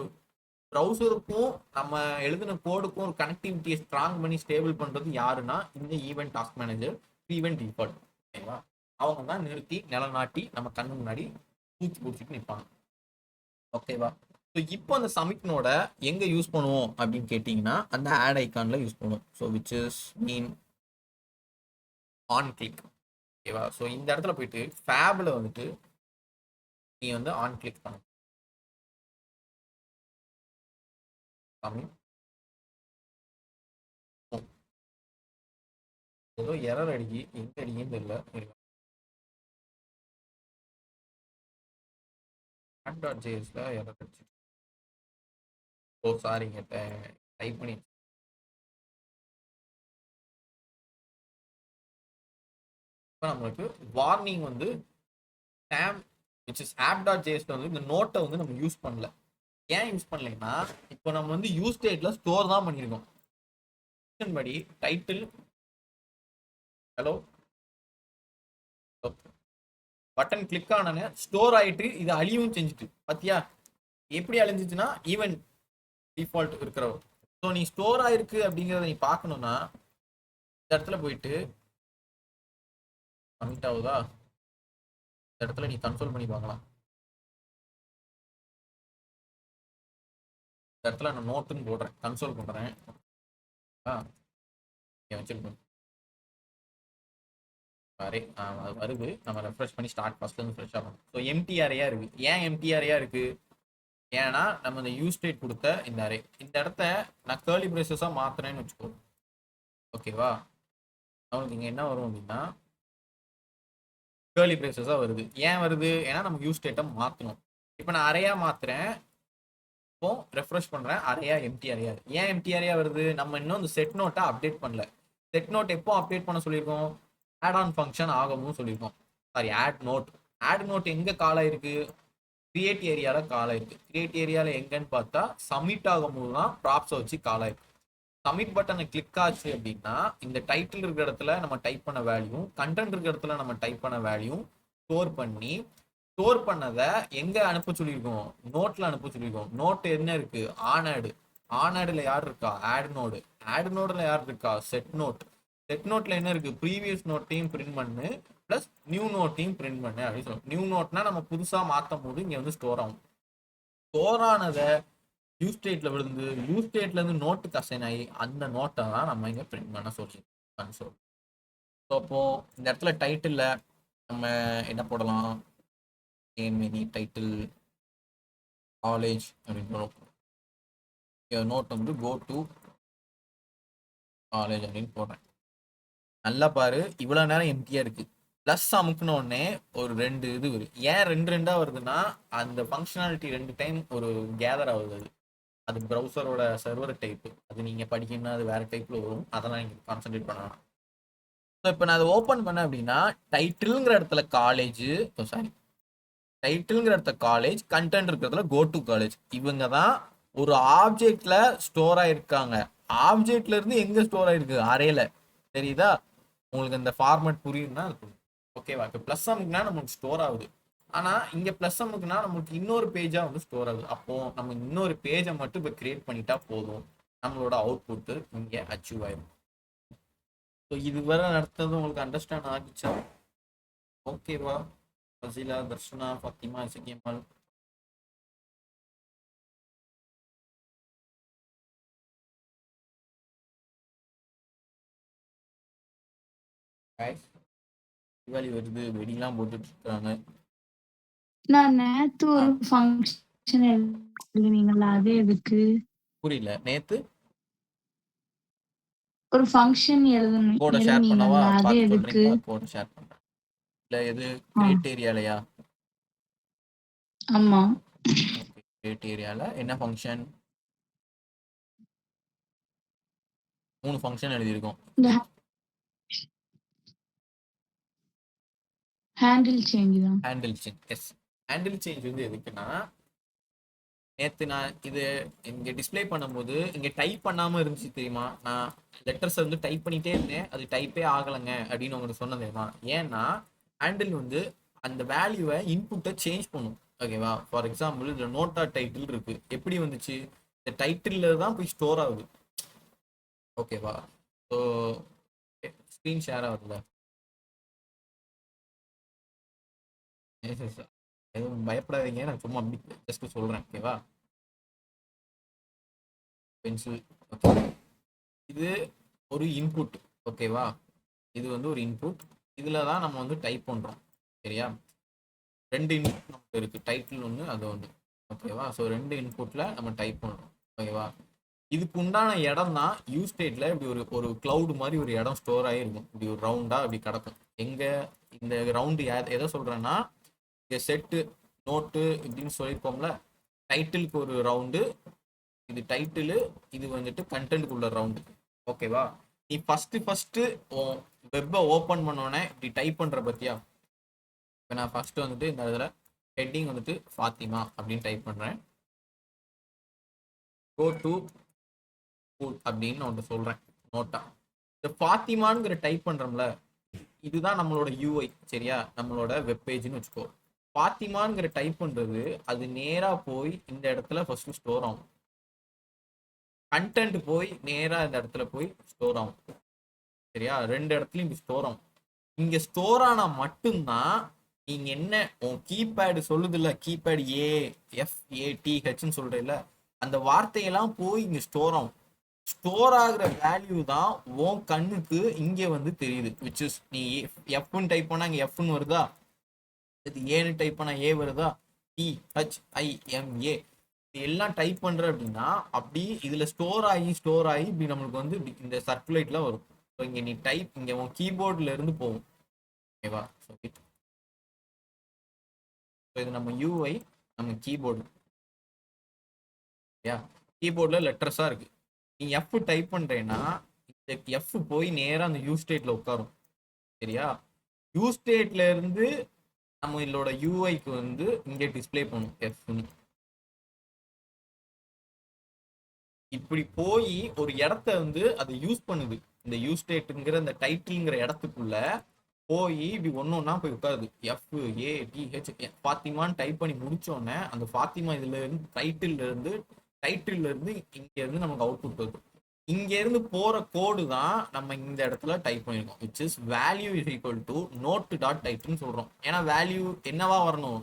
ப்ரௌசருக்கும் நம்ம எழுதின கோடுக்கும் ஒரு கனெக்டிவிட்டியை ஸ்ட்ராங் பண்ணி ஸ்டேபிள் பண்றது யாருன்னா இந்த event task manager, event default. ஓகேவா? அவங்க தான் நிறுத்தி நிலநாட்டி நம்ம கண்ணு முன்னாடி தூக்கி பிடிச்சிட்டு நிற்பாங்க. ஓகேவா? ஸோ இப்போ அந்த சமிட் நோட எங்க யூஸ் பண்ணுவோம் அப்படின்னு கேட்டிங்கன்னா அந்த ஆட் ஐக்கான்ல யூஸ் பண்ணுவோம். So which is mean on click. ஓகேவா? ஸோ இந்த இடத்துல போயிட்டு ஃபேப்ல வந்துட்டு நீ வந்து ஆன் கிளிக் பண்ணணும். ஏதோ எரர் அடிக்கி, எங்க அடிக்குன்னு தெரியல. .jsல எரர் அடிச்சு. ஓ சாரிங்க, டைப் பண்ணி இப்போ நம்மளுக்கு வார்னிங் வந்து டேம் விச் இஸ் app.jsல வந்து இந்த நோட்டை வந்து நம்ம யூஸ் பண்ணல. ஏன் யூஸ் பண்ணலைன்னா இப்போ நம்ம வந்து யூஸ் ஸ்டேட்ல ஸ்டோர் தான் பண்ணியிருக்கோம். படி டைட்டில் ஹலோ பட்டன் கிளிக் ஆனே ஸ்டோர் ஆயிட்டு இது அழியும் செஞ்சுட்டு பாத்தியா எப்படி அழிஞ்சிச்சுன்னா ஈவன் டிஃபால்ட் இருக்கிற. ஸோ நீ ஸ்டோர் ஆயிருக்கு அப்படிங்கிறத நீ பார்க்கணும்னா இந்த இடத்துல போயிட்டு கமிட் ஆகுதா இந்த இடத்துல நீ கன்சோல் பண்ணி பார்க்கலாம். இந்த இடத்துல நான் நோட்டுன்னு போடுறேன், கன்சோல் பண்றேன். வச்சிருக்கோம் அது வருது. நம்ம ரெஃப்ரெஷ் பண்ணி ஸ்டார்ட் ஃபர்ஸ்ட்ல இருந்து ஃப்ரெஷ் ஆகும். ஸோ எம்டி அரேயா இருக்கு. ஏன் எம்டி அரேயா இருக்கு? ஏன்னா நம்ம இந்த யூஸ் ஸ்டேட் கொடுத்த இந்த அரே இந்த இடத்த நான் கேர்லி பிரேசஸா மாத்துறேன்னு வச்சுக்கோ. ஓகேவா? அவனுக்கு இங்க என்ன வரும் அப்படின்னா கேர்லி பிரேசஸா வருது. ஏன் வருது? ஏன்னா நம்ம யூஸ் ஸ்டேட்டை மாத்தணும். இப்போ நான் அரேயா மாத்துறேன், இப்போ ரெஃப்ரெஷ் பண்றேன், அரேயா எம்டி அரேயா. ஏன் எம்டி அரேயா வருது? நம்ம இன்னும் இந்த செட் நோட்டை அப்டேட் பண்ணல. செட் நோட் எப்போ அப்டேட் பண்ண சொல்லியிருக்கோம்? ஆட் ஆன் ஃபங்க்ஷன் ஆகவும் சொல்லியிருக்கோம். Sorry, add note. Add note எங்க கால் ஆயிருக்கு? கிரியேட் ஏரியால கால் ஆயிருக்கு. கிரியேட் ஏரியால எங்கன்னு பார்த்தா சப்மிட் ஆகும்போது தான் ப்ராப்ஸை வச்சு கால் ஆயிருக்கு. சப்மிட் பட்டனை கிளிக் ஆச்சு அப்படின்னா இந்த டைட்டில் இருக்கிற இடத்துல நம்ம டைப் பண்ண வேல்யூ, கண்டென்ட் இருக்கிற இடத்துல நம்ம டைப் பண்ண வேல்யூ ஸ்டோர் பண்ணி, ஸ்டோர் பண்ணதை எங்க அனுப்ப சொல்லியிருக்கோம்? நோட்ல அனுப்ப சொல்லியிருக்கோம். நோட் என்ன இருக்கு? ஆனாடு. ஆனாடுல யார் இருக்கா? Add node. ஆட் நோடுல யார் இருக்கா? Set note. செட் நோட்ல என்ன இருக்கு? ப்ரீவியஸ் நோட்டையும் பிரிண்ட் பண்ணு பிளஸ் நியூ நோட்டையும் பிரிண்ட் பண்ணு அப்படின்னு சொல்லுவோம். நியூ நோட்னா நம்ம புதுசா மாற்றும் போது இங்க வந்து ஸ்டோர் ஆகும். ஸ்டோர் ஆனதை யூ ஸ்டேட்ல விழுந்து யூ ஸ்டேட்ல இருந்து நோட்டுக்கு அசைன் ஆகி அந்த நோட்டை தான் நம்ம இங்க பிரிண்ட் பண்ண சொல்லி கன்சோல். ஸோ அப்போ இந்த இடத்துல டைட்டில் நம்ம என்ன போடலாம்? மினி டைட்டில் காலேஜ் அப்படின்னு நோட் வந்து கோ டு காலேஜ் அப்படின்னு போடுறேன். நல்லா பாரு, இவ்வளவு நேரம் எம்டியா இருக்கு. பிளஸ் அமுக்குன உடனே ஒரு 2 இது வரும். ஏன் 2 வருதுன்னா அந்த ஃபங்க்ஷனாலிட்டி 2 டைம் ஒரு கேதர் ஆகுது. அது ப்ரௌசரோட சர்வர் டைப். அது நீங்க படிக்கணும்னா அது வேற டைப்ல வரும். அதெல்லாம் நீங்க கான்சென்ட்ரேட் பண்ணலாம். ஸோ இப்போ நான் அதை ஓப்பன் பண்ணேன் அப்படின்னா டைட்டில்ங்கிற இடத்துல காலேஜ், சாரி டைட்டில்ங்கிற இடத்துல காலேஜ், கண்டென்ட் இருக்கிறதுல கோ டு காலேஜ். இவங்க தான் ஒரு ஆப்ஜெக்ட்ல ஸ்டோர் ஆயிருக்காங்க. ஆப்ஜெக்ட்ல இருந்து எங்க ஸ்டோர் ஆயிருக்கு? அரேல. தெரியுதா உங்களுக்கு? இந்த ஃபார்மேட் புரியுதுன்னா ஓகேவா? இப்போ ப்ளஸ் அமுக்குனா நமக்கு ஸ்டோர் ஆகுது. ஆனா இங்க ப்ளஸ் அமுக்குனா நமக்கு இன்னொரு பேஜா வந்து ஸ்டோர் ஆகுது. அப்போ நம்ம இன்னொரு பேஜை மட்டும் இப்போ கிரியேட் பண்ணிட்டா போதும், நம்மளோட அவுட்புட் இங்க அச்சீவ் ஆயிடும். ஸோ இதுவரை நடத்துறது உங்களுக்கு அண்டர்ஸ்டாண்ட் ஆகிச்சா? ஓகேவா? ஃபசிலா, தர்ஷனா, ஃபாத்திமா, இசக்கியம்மாள். தீபாவளி வருது, வெடிலாம் போட்டுட்டு இருக்காங்க. நான் நேத்து ஒரு ஃபங்க்ஷன் எழுதுனீங்களா, அது எதுக்கு? புரியல. நேத்து ஒரு ஃபங்க்ஷன் கோட ஷேர் பண்ணவா? எழுதுனீங்களா, அது பார்த்து எதுக்கு? சொல்றீங்களா? கோட ஷேர் பண்றேன். இல்ல எது கிரைட்டேரியாலயா? ஆமா. ஓகே, கிரைட்டேரியால என்ன ஃபங்க்ஷன்? 3 ஃபங்க்ஷன் எழுதியிருக்கோம். ஹேண்டில் சேஞ்ச் தான். Handle change. Yes, handle change வந்து எதுக்குன்னா நேற்று நான் இது இங்கே டிஸ்பிளே பண்ணும்போது இங்கே டைப் பண்ணாமல் இருந்துச்சு தெரியுமா? நான் லெட்டர்ஸை வந்து டைப் பண்ணிகிட்டே இருந்தேன், அது டைப்பே ஆகலைங்க அப்படின்னு உங்களுக்கு சொன்னது தெரியுமா? ஏன்னா ஹேண்டில் வந்து அந்த வேல்யூவை இன்புட்டை சேஞ்ச் பண்ணும். ஓகேவா? ஃபார் எக்ஸாம்பிள் இதில் நோட்டா டைட்டில் இருக்கு. எப்படி வந்துச்சு? இந்த டைட்டில் தான் போய் ஸ்டோர் ஆகுது. ஓகேவா? ஸோ ஸ்க்ரீன் ஷேர் ஆகுதுல்ல, எதுவும் பயப்படாதீங்க, நான் சும்மா ஜஸ்ட் சொல்கிறேன். ஓகேவா? பென்சில். ஓகே, இது ஒரு இன்புட். ஓகேவா? இது வந்து ஒரு இன்புட். இதில் தான் நம்ம வந்து டைப் பண்ணுறோம். சரியா? 2 இன்புட் நமக்கு இருக்குது, டைட்டில் ஒன்று, அது ஒன்று. ஓகேவா? ஸோ 2 இன்புட்டில் நம்ம டைப் பண்ணுறோம். ஓகேவா? இதுக்கு உண்டான இடம் தான் யூ ஸ்டேட்டில் இப்படி ஒரு கிளவுட் மாதிரி ஒரு இடம் ஸ்டோர் ஆகிருக்கும். இப்படி ஒரு ரவுண்டாக இப்படி கிடக்கும். எங்கே இந்த ரவுண்டு எதை சொல்கிறேன்னா, இங்கே செட்டு நோட்டு இப்படின்னு சொல்லியிருப்போம்ல, டைட்டிலுக்கு ஒரு ரவுண்டு, இது டைட்டிலு, இது வந்துட்டு கண்டென்ட்டுக்குள்ள ரவுண்டு. ஓகேவா? நீ ஃபர்ஸ்ட் வெப்பை ஓப்பன் பண்ணோன்னே இப்படி டைப் பண்ற பத்தியா. இப்போ நான் ஃபர்ஸ்ட் வந்துட்டு இந்த இதில் ஹெட்டிங் வந்துட்டு ஃபாத்திமா அப்படின்னு டைப் பண்றேன். கோ டு ஸ்கூல் அப்படின்னு நான் ஒன்று சொல்றேன் நோட்டா. இந்த ஃபாத்திமாங்கிற டைப் பண்றோம்ல, இதுதான் நம்மளோட யூஐ. சரியா, நம்மளோட வெப்பேஜ்னு வச்சுக்கோ. ஃபாத்திமாங்கிற டைப் பண்றது அது நேரா போய் இந்த இடத்துல ஃபர்ஸ்ட் ஸ்டோர் ஆகும். கண்டென்ட் போய் நேரா இந்த இடத்துல போய் ஸ்டோர் ஆகும். சரியா, ரெண்டு இடத்துலயும் இங்க ஸ்டோர் ஆகும். இங்க ஸ்டோர் ஆனா மட்டும்தான் நீங்க என்ன உன் கீபேடு சொல்லுது இல்ல, கீபேடு AFATHன்னு சொல்றேன்ல, அந்த வார்த்தையெல்லாம் போய் இங்க ஸ்டோர் ஆகும். ஸ்டோர் ஆகுற வேல்யூ தான் உன் கண்ணுக்கு இங்க வந்து தெரியுது. விச் இஸ் நீ எஃப்னு டைப் பண்ணா இங்க எஃப்னு வருதா, இது ஏன்னு டைப் பண்ணா ஏ வருதா, THIMA எல்லாம் டைப் பண்ற அப்படின்னா அப்படி இதுல ஸ்டோர் ஆகி இப்படி நம்மளுக்கு வந்து இந்த சர்க்குலேட்ல வரும். இங்க நீ டைப் இங்க உன் கீபோர்ட்ல இருந்து போகும். ஓகேவா, இது நம்ம யூஐ, நம்ம கீபோர்டு. கீபோர்ட்ல லெட்டர்ஸா இருக்கு. நீ எஃப் டைப் பண்றேன்னா இந்த எஃப் போய் நேரா அந்த யூ ஸ்டேட்ல உட்காரும். சரியா, யூ ஸ்டேட்ல இருந்து நம்ம இதோட யூஐக்கு வந்து இங்க டிஸ்பிளே பண்ணும் எஃப்னு. இப்படி போய் ஒரு இடத்த வந்து அதை யூஸ் பண்ணுது. இந்த யூ ஸ்டேட்டுங்கிற இந்த டைட்டில்ங்கிற இடத்துக்குள்ள போய் இப்படி ஒன்னொன்னா போய் உட்காருது. FATH ஃபாத்திமான்னு டைப் பண்ணி முடிச்சோடனே அந்த ஃபாத்திமா இதுல இருந்து டைட்டில் இருந்து இங்க இருந்து நமக்கு அவுட்புட் வருது. இங்க இருந்து போற கோடு தான் நம்ம இந்த இடத்துல டைப் பண்ணிருக்கோம். Which is value is equal to note dot டைட்டில்னு சொல்றோம். ஏன்னா வேல்யூ என்னவா வரணும்,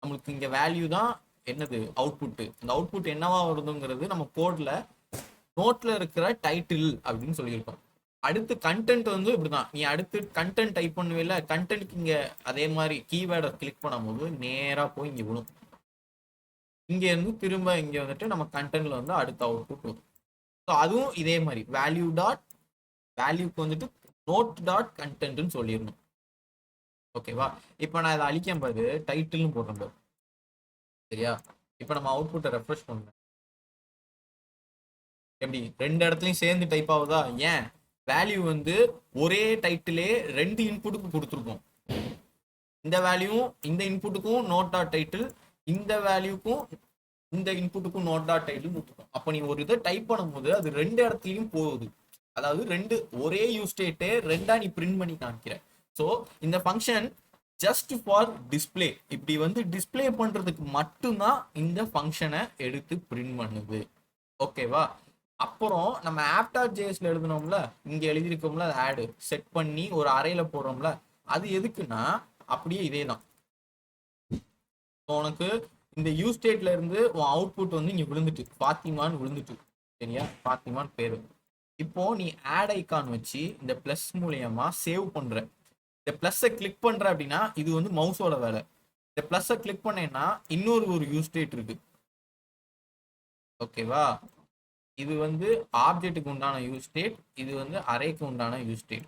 நம்மளுக்கு இங்க வேல்யூ தான் என்னது அவுட்புட். அந்த அவுட்புட் என்னவா வருதுங்கிறது நம்ம கோட்ல நோட்ல இருக்கிற டைட்டில் அப்படின்னு சொல்லியிருக்கோம். அடுத்து கண்டென்ட் வந்து இப்படிதான். நீ அடுத்து கண்டென்ட் டைப் பண்ணுவேல, கண்டென்ட்க்கு இங்க அதே மாதிரி கீவேர்டை கிளிக் பண்ணும்போது நேரா போய் இங்க விடும். இங்க இருந்து திரும்ப இங்க வந்துட்டு நம்ம கண்டென்ட்ல வந்து அடுத்த அவுட்புட் வரும். ஸோ அதுவும் இதே மாதிரி வேல்யூக்கு வந்துட்டு நோட் டாட் கண்டென்ட்னு சொல்லிடணும். ஓகேவா, இப்போ நான் இதை அழிக்கும் போது டைட்டில்னு போடுறேன். சரியா, இப்போ நம்ம அவுட்புட்டை ரெஃப்ரெஷ் பண்ணுறேன். எப்படி ரெண்டு இடத்துலையும் சேர்ந்து டைப் ஆகுதா? ஏன், வேல்யூ வந்து ஒரே டைட்டிலே ரெண்டு இன்புட்டுக்கு கொடுத்துருக்கோம். இந்த வேல்யூவும் இந்த இன்புட்டுக்கும் நோட் டாட் டைட்டில், இந்த வேல்யூக்கும் இந்த இன்புட்டுக்கும் நோட் டாட் டைட்டில் கொடுத்துருக்கோம். அப்போ நீ ஒரு இதை டைப் பண்ணும்போது அது ரெண்டு இடத்துலையும் போகுது. அதாவது ரெண்டு ஒரே யூஸ் ஸ்டேட்டே ரெண்டா நீ பிரிண்ட் பண்ணி காமிக்கிற. ஸோ இந்த ஃபங்க்ஷன் ஜஸ்ட் ஃபார் டிஸ்பிளே, இப்படி வந்து டிஸ்பிளே பண்றதுக்கு மட்டும்தான் இந்த ஃபங்க்ஷனை எடுத்து பிரிண்ட் பண்ணுது. ஓகேவா, அப்புறம் நம்ம app.jsல எழுதணும்ல, இங்க எழுதிருக்கோம்ல ஆடு செட் பண்ணி ஒரு அறையில போடுறோம்ல, அது எதுக்குன்னா அப்படியே இதே தான். உனக்கு இந்த யூ ஸ்டேட்ல இருந்து உன் அவுட்புட் வந்து இங்க விழுந்துட்டு ஃபாத்திமான்னு விழுந்துட்டு. சரியா, ஃபாத்திமான்னு பேரு. இப்போ நீ ஆட் ஐக்கான் வச்சு இந்த பிளஸ் மூலியமா சேவ் பண்ற. இந்த பிளஸ்ஸை கிளிக் பண்ற அப்படின்னா இது வந்து மவுஸோட வேலை. இந்த பிளஸ்ஸை கிளிக் பண்ணேன்னா இன்னொரு யூ ஸ்டேட் இருக்கு. ஓகேவா, இது வந்து ஆப்ஜெக்ட்டுக்கு உண்டான யூஸ் ஸ்டேட், இது வந்து அரேக்கு உண்டான யூஸ் ஸ்டேட்.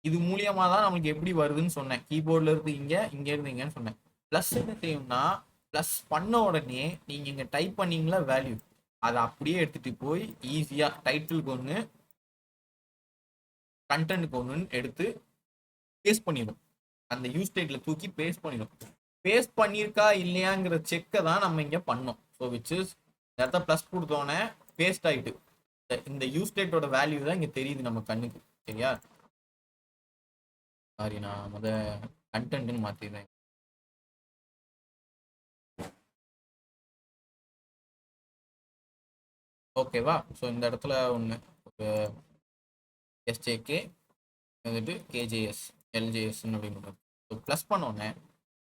இது மூலியமா தான் நமக்கு எப்படி வருதுன்னு சொன்னேன். கீபோர்ட்ல இருந்து இங்க இருந்து இங்கன்னு சொன்னேன். பிளஸ் என்ன செய்யும்னா, பிளஸ் பண்ண உடனே நீங்க இங்க டைப் பண்ணீங்களா வேல்யூ, அதை அப்படியே எடுத்துட்டு போய் ஈஸியா டைட்டிலுக்கு ஒன்று கண்டென்ட்க்கு ஒன்றுன்னு எடுத்து பேஸ்ட் பண்ணிடும். அந்த யூஸ் ஸ்டேட்ல தூக்கி பேஸ்ட் பண்ணிடும். பேஸ்ட் பண்ணியிருக்கா இல்லையாங்கிற செக்கை தான் நம்ம இங்க பண்ணோம். ஸோ விச் இஸ் இடத்த பிளஸ் கொடுத்தோன்னே பேஸ்ட் ஆயிட்டு இந்த யூஸ் ஸ்டேட்டோட வேல்யூ தான் இங்க தெரியுது நம்ம கண்ணுக்கு. சரியா, சாரி நான் கண்டென்ட்னு மாத்திடுறேன். ஓகேவா, ஸோ இந்த இடத்துல ஒன்று SJK வந்துட்டு KJS LJSன்னு அப்படின்னு ஸோ ப்ளஸ் பண்ணோன்னே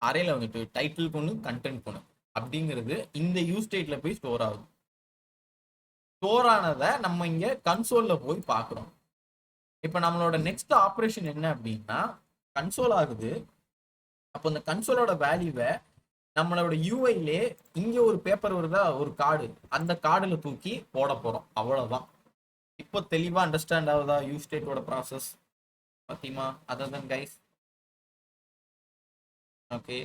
அறையில் வந்துட்டு டைட்டில் ஒன்று கண்டென்ட் ஒன்று அப்படிங்கிறது இந்த யூஸ் ஸ்டேட்ல போய் ஸ்டோர் ஆகுது. ஸ்டோர் ஆனதை நம்ம இங்க கன்சோல்ல போய் பார்க்குறோம். இப்போ நம்மளோட நெக்ஸ்ட் ஆப்ரேஷன் என்ன அப்படின்னா கன்சோல் ஆகுது. அப்போ இந்த கன்சோலோட வேல்யூவை நம்மளோட யூஐலே இங்க ஒரு பேப்பர் வருதா, ஒரு கார்டு, அந்த கார்டுல தூக்கி போட போறோம். அவ்வளவுதான். இப்போ தெளிவா அண்டர்ஸ்டாண்ட் ஆகுதா யூ ஸ்டேட்டோட ப்ராசஸ்? பாத்தீமா, அதான் கைஸ். ஓகே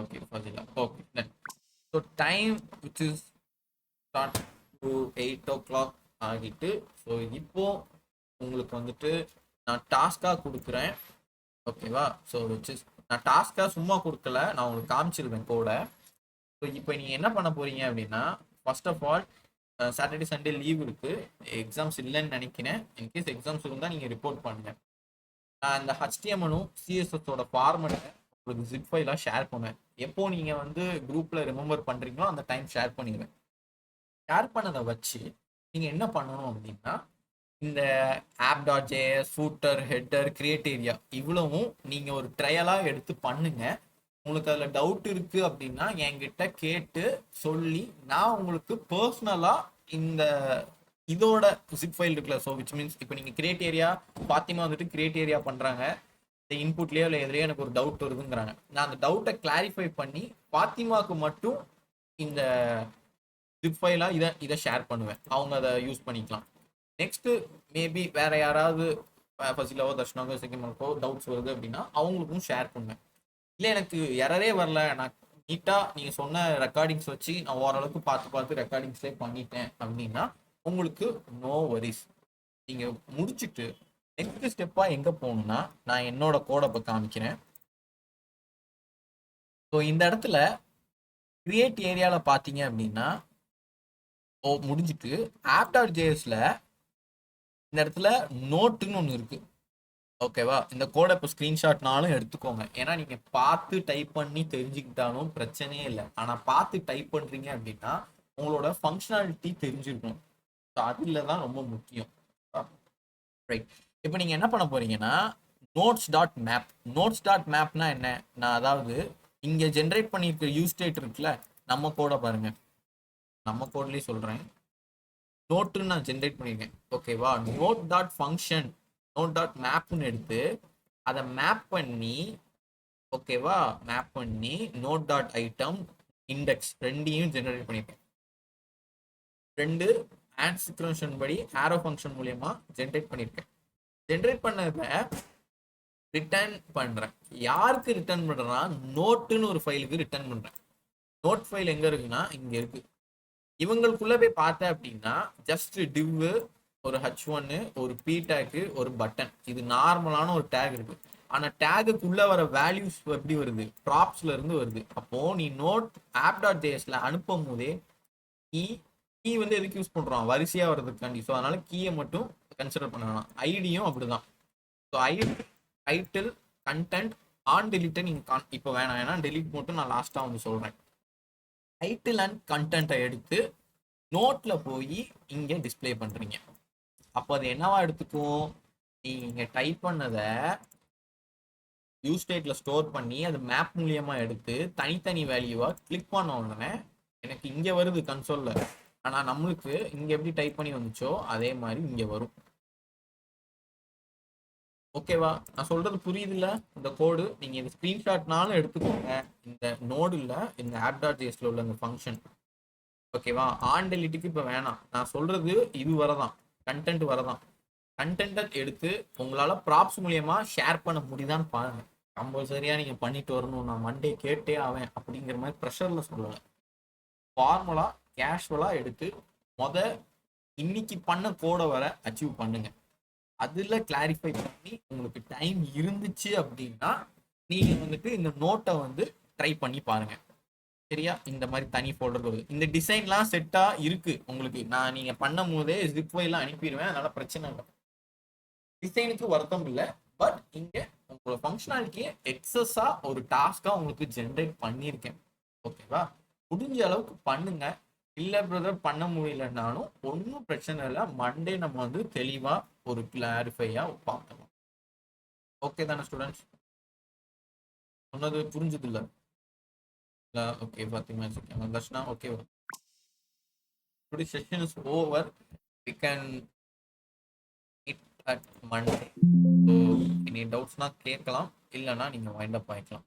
ஓகே ஃபர்ஸ்ட்ல okay then so time which is start to 8 o'clock ஆகிட்டு. ஸோ இப்போ உங்களுக்கு வந்துட்டு நான் டாஸ்காக கொடுக்குறேன். ஓகேவா? ஸோ நான் டாஸ்காக சும்மா கொடுக்கல, நான் உங்களுக்கு காமிச்சிருவேன் கோட. ஸோ இப்போ நீங்கள் என்ன பண்ண போறீங்க அப்படின்னா, first of all Saturday Sunday leave இருக்கு, எக்ஸாம்ஸ் இல்லைன்னு நினைக்கிறேன். இன்கேஸ் எக்ஸாம்ஸ் இருந்தால் நீங்கள் ரிப்போர்ட் பண்ணுங்க. நான் இந்த HTML-ம் CSS-ஓட ஃபார்மெட்டை உங்களுக்கு ஜிப் ஃபைலாக ஷேர் பண்ணுவேன். எப்போ நீங்கள் வந்து குரூப்பில் ரிமெம்பர் பண்ணுறீங்களோ அந்த டைம் ஷேர் பண்ணிடுவேன். ஷேர் பண்ணதை வச்சு நீங்கள் என்ன பண்ணணும் அப்படின்னா, இந்த app.js, footer, header, create area இவ்வளவும் நீங்கள் ஒரு ட்ரையலாக எடுத்து பண்ணுங்க. உங்களுக்கு அதில் டவுட் இருக்குது அப்படின்னா என்கிட்ட கேட்டு சொல்லி நான் உங்களுக்கு பர்சனலாக இந்த இதோட ஜிப் ஃபைல் இருக்குல்ல, ஸோ விச் மீன்ஸ் இப்போ நீங்கள் கிரியேட் ஏரியா பாத்திமா வந்துட்டு கிரியேட் ஏரியா பண்ணுறாங்க, இந்த இன்புட்லேயோ இல்லை எதுலேயோ எனக்கு ஒரு டவுட் வருதுங்கிறாங்க. நான் அந்த டவுட்டை கிளாரிஃபை பண்ணி பாத்திமாவுக்கு மட்டும் இந்த ஜிப் ஃபைலாக இதை ஷேர் பண்ணுவேன். அவங்க அதை யூஸ் பண்ணிக்கலாம். நெக்ஸ்ட்டு மேபி வேற யாராவது ஃபசிலாவோ தர்ஷனாவோ செகண்ட்க்கோ டவுட்ஸ் வருது அப்படின்னா அவங்களுக்கும் ஷேர் பண்ணுவேன். இல்லை எனக்கு எரரே வரல, நான் நீட்டாக நீங்கள் சொன்ன ரெக்கார்டிங்ஸ் வச்சு நான் ஓரளவுக்கு பார்த்து ரெக்கார்டிங்ஸ்லேயே பண்ணிட்டேன் அப்படின்னா உங்களுக்கு நோ வரிஸ். நீங்கள் முடிச்சுட்டு நெக்ஸ்ட் ஸ்டெப்பாக எங்கே போகணுன்னா, நான் என்னோட கோடை இப்போ காமிக்கிறேன். ஸோ இந்த இடத்துல கிரியேட் ஏரியாவில் பார்த்தீங்க அப்படின்னா முடிஞ்சிட்டு app.jsல இந்த இடத்துல நோட்டுன்னு ஒன்று இருக்கு. ஓகேவா? இந்த கோடை இப்போ ஸ்க்ரீன்ஷாட்னாலும் எடுத்துக்கோங்க. ஏன்னா நீங்கள் பார்த்து டைப் பண்ணி தெரிஞ்சுக்கிட்டாலும் பிரச்சனையே இல்லை. ஆனால் பார்த்து டைப் பண்ணுறீங்க அப்படின்னா உங்களோட ஃபங்க்ஷனாலிட்டி தெரிஞ்சிருக்கணும். ஸோ அதில் தான் ரொம்ப முக்கியம். ரைட், இப்போ நீங்கள் என்ன பண்ண போறீங்கன்னா, notes.map என்ன? நான் அதாவது இங்கே ஜென்ரேட் பண்ணியிருக்கிற யூஸ் ஸ்டேட் இருக்குல்ல, நம்ம கோடை பாருங்க, நம்ம கோட்லேயே சொல்கிறேன். நோட்டுன்னு நான் ஜென்ரேட் பண்ணியிருக்கேன். ஓகேவா? note.function note.mapன்னு எடுத்து அதை மேப் பண்ணி, ஓகேவா, மேப் பண்ணி note.item இண்டெக்ஸ் ரெண்டையும் ஜென்ரேட் பண்ணியிருக்கேன். ரெண்டு ஆட் சீக்வென்ஷன் படி ஆரோ ஃபங்க்ஷன் மூலியமா ஜென்ரேட் பண்ணியிருக்கேன். ஜென்ரேட் பண்ணதை ரிட்டர்ன் பண்ணுறேன். யாருக்கு ரிட்டர்ன் பண்ணுறேன்னா, நோட்டுன்னு ஒரு ஃபைலுக்கு ரிட்டர்ன் பண்ணுறேன். நோட் ஃபைல் எங்கே இருக்குன்னா இங்கே இருக்கு. இவங்களுக்குள்ள போய் பார்த்தேன் அப்படின்னா ஜஸ்ட் div, ஒரு h1, ஒரு p tag, ஒரு பட்டன், இது நார்மலான ஒரு டேக் இருக்கு. ஆனால் டேகுக்குள்ள வர வேல்யூஸ் எப்படி வருது? ப்ராப்ஸ்ல இருந்து வருது. அப்போ நீ நோட் app.jsல அனுப்பும் போதே கீ வந்து எதுக்கு யூஸ் பண்றோம்? வரிசையா வர்றதுக்காண்டி. ஸோ அதனால கீயை மட்டும் கன்சிடர் பண்ண வேணாம். ஐடியும் அப்படிதான். So ID, title, content, on டெலிட்டை நீங்கள் இப்போ வேணாம், ஏன்னா டெலிட் மட்டும் நான் லாஸ்ட்டாக வந்து சொல்கிறேன். டைட்டில் அண்ட் கண்டென்ட்டை எடுத்து நோட்டில் போய் இங்கே டிஸ்பிளே பண்ணுறீங்க. அப்போ அது என்னவா எடுத்துக்கும்? நீங்கள் டைப் பண்ணதை யூஸ் ஸ்டேட்டில் ஸ்டோர் பண்ணி அது மேப் மூலியமாக எடுத்து தனித்தனி வேல்யூவாக கிளிக் பண்ண உடனே எனக்கு இங்கே வருது கன்சோலில். ஆனால் நம்மளுக்கு இங்கே எப்படி டைப் பண்ணி வந்துச்சோ அதே மாதிரி இங்கே வரும். ஓகேவா? நான் சொல்றது புரியுதுல்ல? இந்த கோடு நீங்க இந்த ஸ்கிரீன்ஷாட்னாலும் எடுத்துக்கோங்க. இந்த நோடுல இந்த app.jsல உள்ள இந்த ஃபங்க்ஷன். ஓகேவா? ஆன் டெலிட்டுக்கு இப்போ வேணாம். நான் சொல்றது இது வரதான், கண்டென்ட் வரதான். கண்டென்ட்டை எடுத்து உங்களால ப்ராப்ஸ் மூலியமா ஷேர் பண்ண முடியுதான்னு பாருங்க. கம்பல்சரியா நீங்க பண்ணிட்டு வரணும், நான் மண்டே கேட்டே ஆவேன் அப்படிங்கிற மாதிரி ப்ரெஷர்ல சொல்லலை. ஃபார்முலா கேஷுவலா எடுத்து இன்னைக்கு பண்ண கோடை வர அச்சீவ் பண்ணுங்க. அதுல கிளாரிஃபை பண்ணி உங்களுக்கு டைம் இருந்துச்சு அப்படின்னா நீங்க வந்துட்டு இந்த நோட்டை வந்து ட்ரை பண்ணி பாருங்க. சரியா? இந்த மாதிரி தனி ஃபோல்டர் வருது. இந்த டிசைன்லாம் செட்டா இருக்கு உங்களுக்கு. நான் நீங்க பண்ணும் போதே ஜிப் ஃபைல்லாம் அனுப்பிடுவேன், அதனால பிரச்சனை இல்லை. டிசைனுக்கு வருத்தம் இல்லை. பட் இங்க உங்களோட ஃபங்க்ஷனாலிட்டியை எக்ஸஸா ஒரு டாஸ்கா உங்களுக்கு ஜென்ரேட் பண்ணியிருக்கேன். ஓகேவா? முடிஞ்ச அளவுக்கு பண்ணுங்க. இல்லை பிரதர் பண்ண முடியலன்னாலும் ஒன்றும் பிரச்சனை இல்லை. மண்டே நம்ம வந்து தெளிவா ஒரு கிளாரிஃபையா பார்க்கலாம். ஓகே தானே ஸ்டூடெண்ட்ஸ்? சொன்னது புரிஞ்சுது இல்லை? ஓகே, பாத்தீங்களா? Darshana okay. Today's session is over. We can meet at Monday. So any doubts கேட்கலாம், இல்லைன்னா நீங்க வைண்ட் அப் ஆயிக்கலாம்.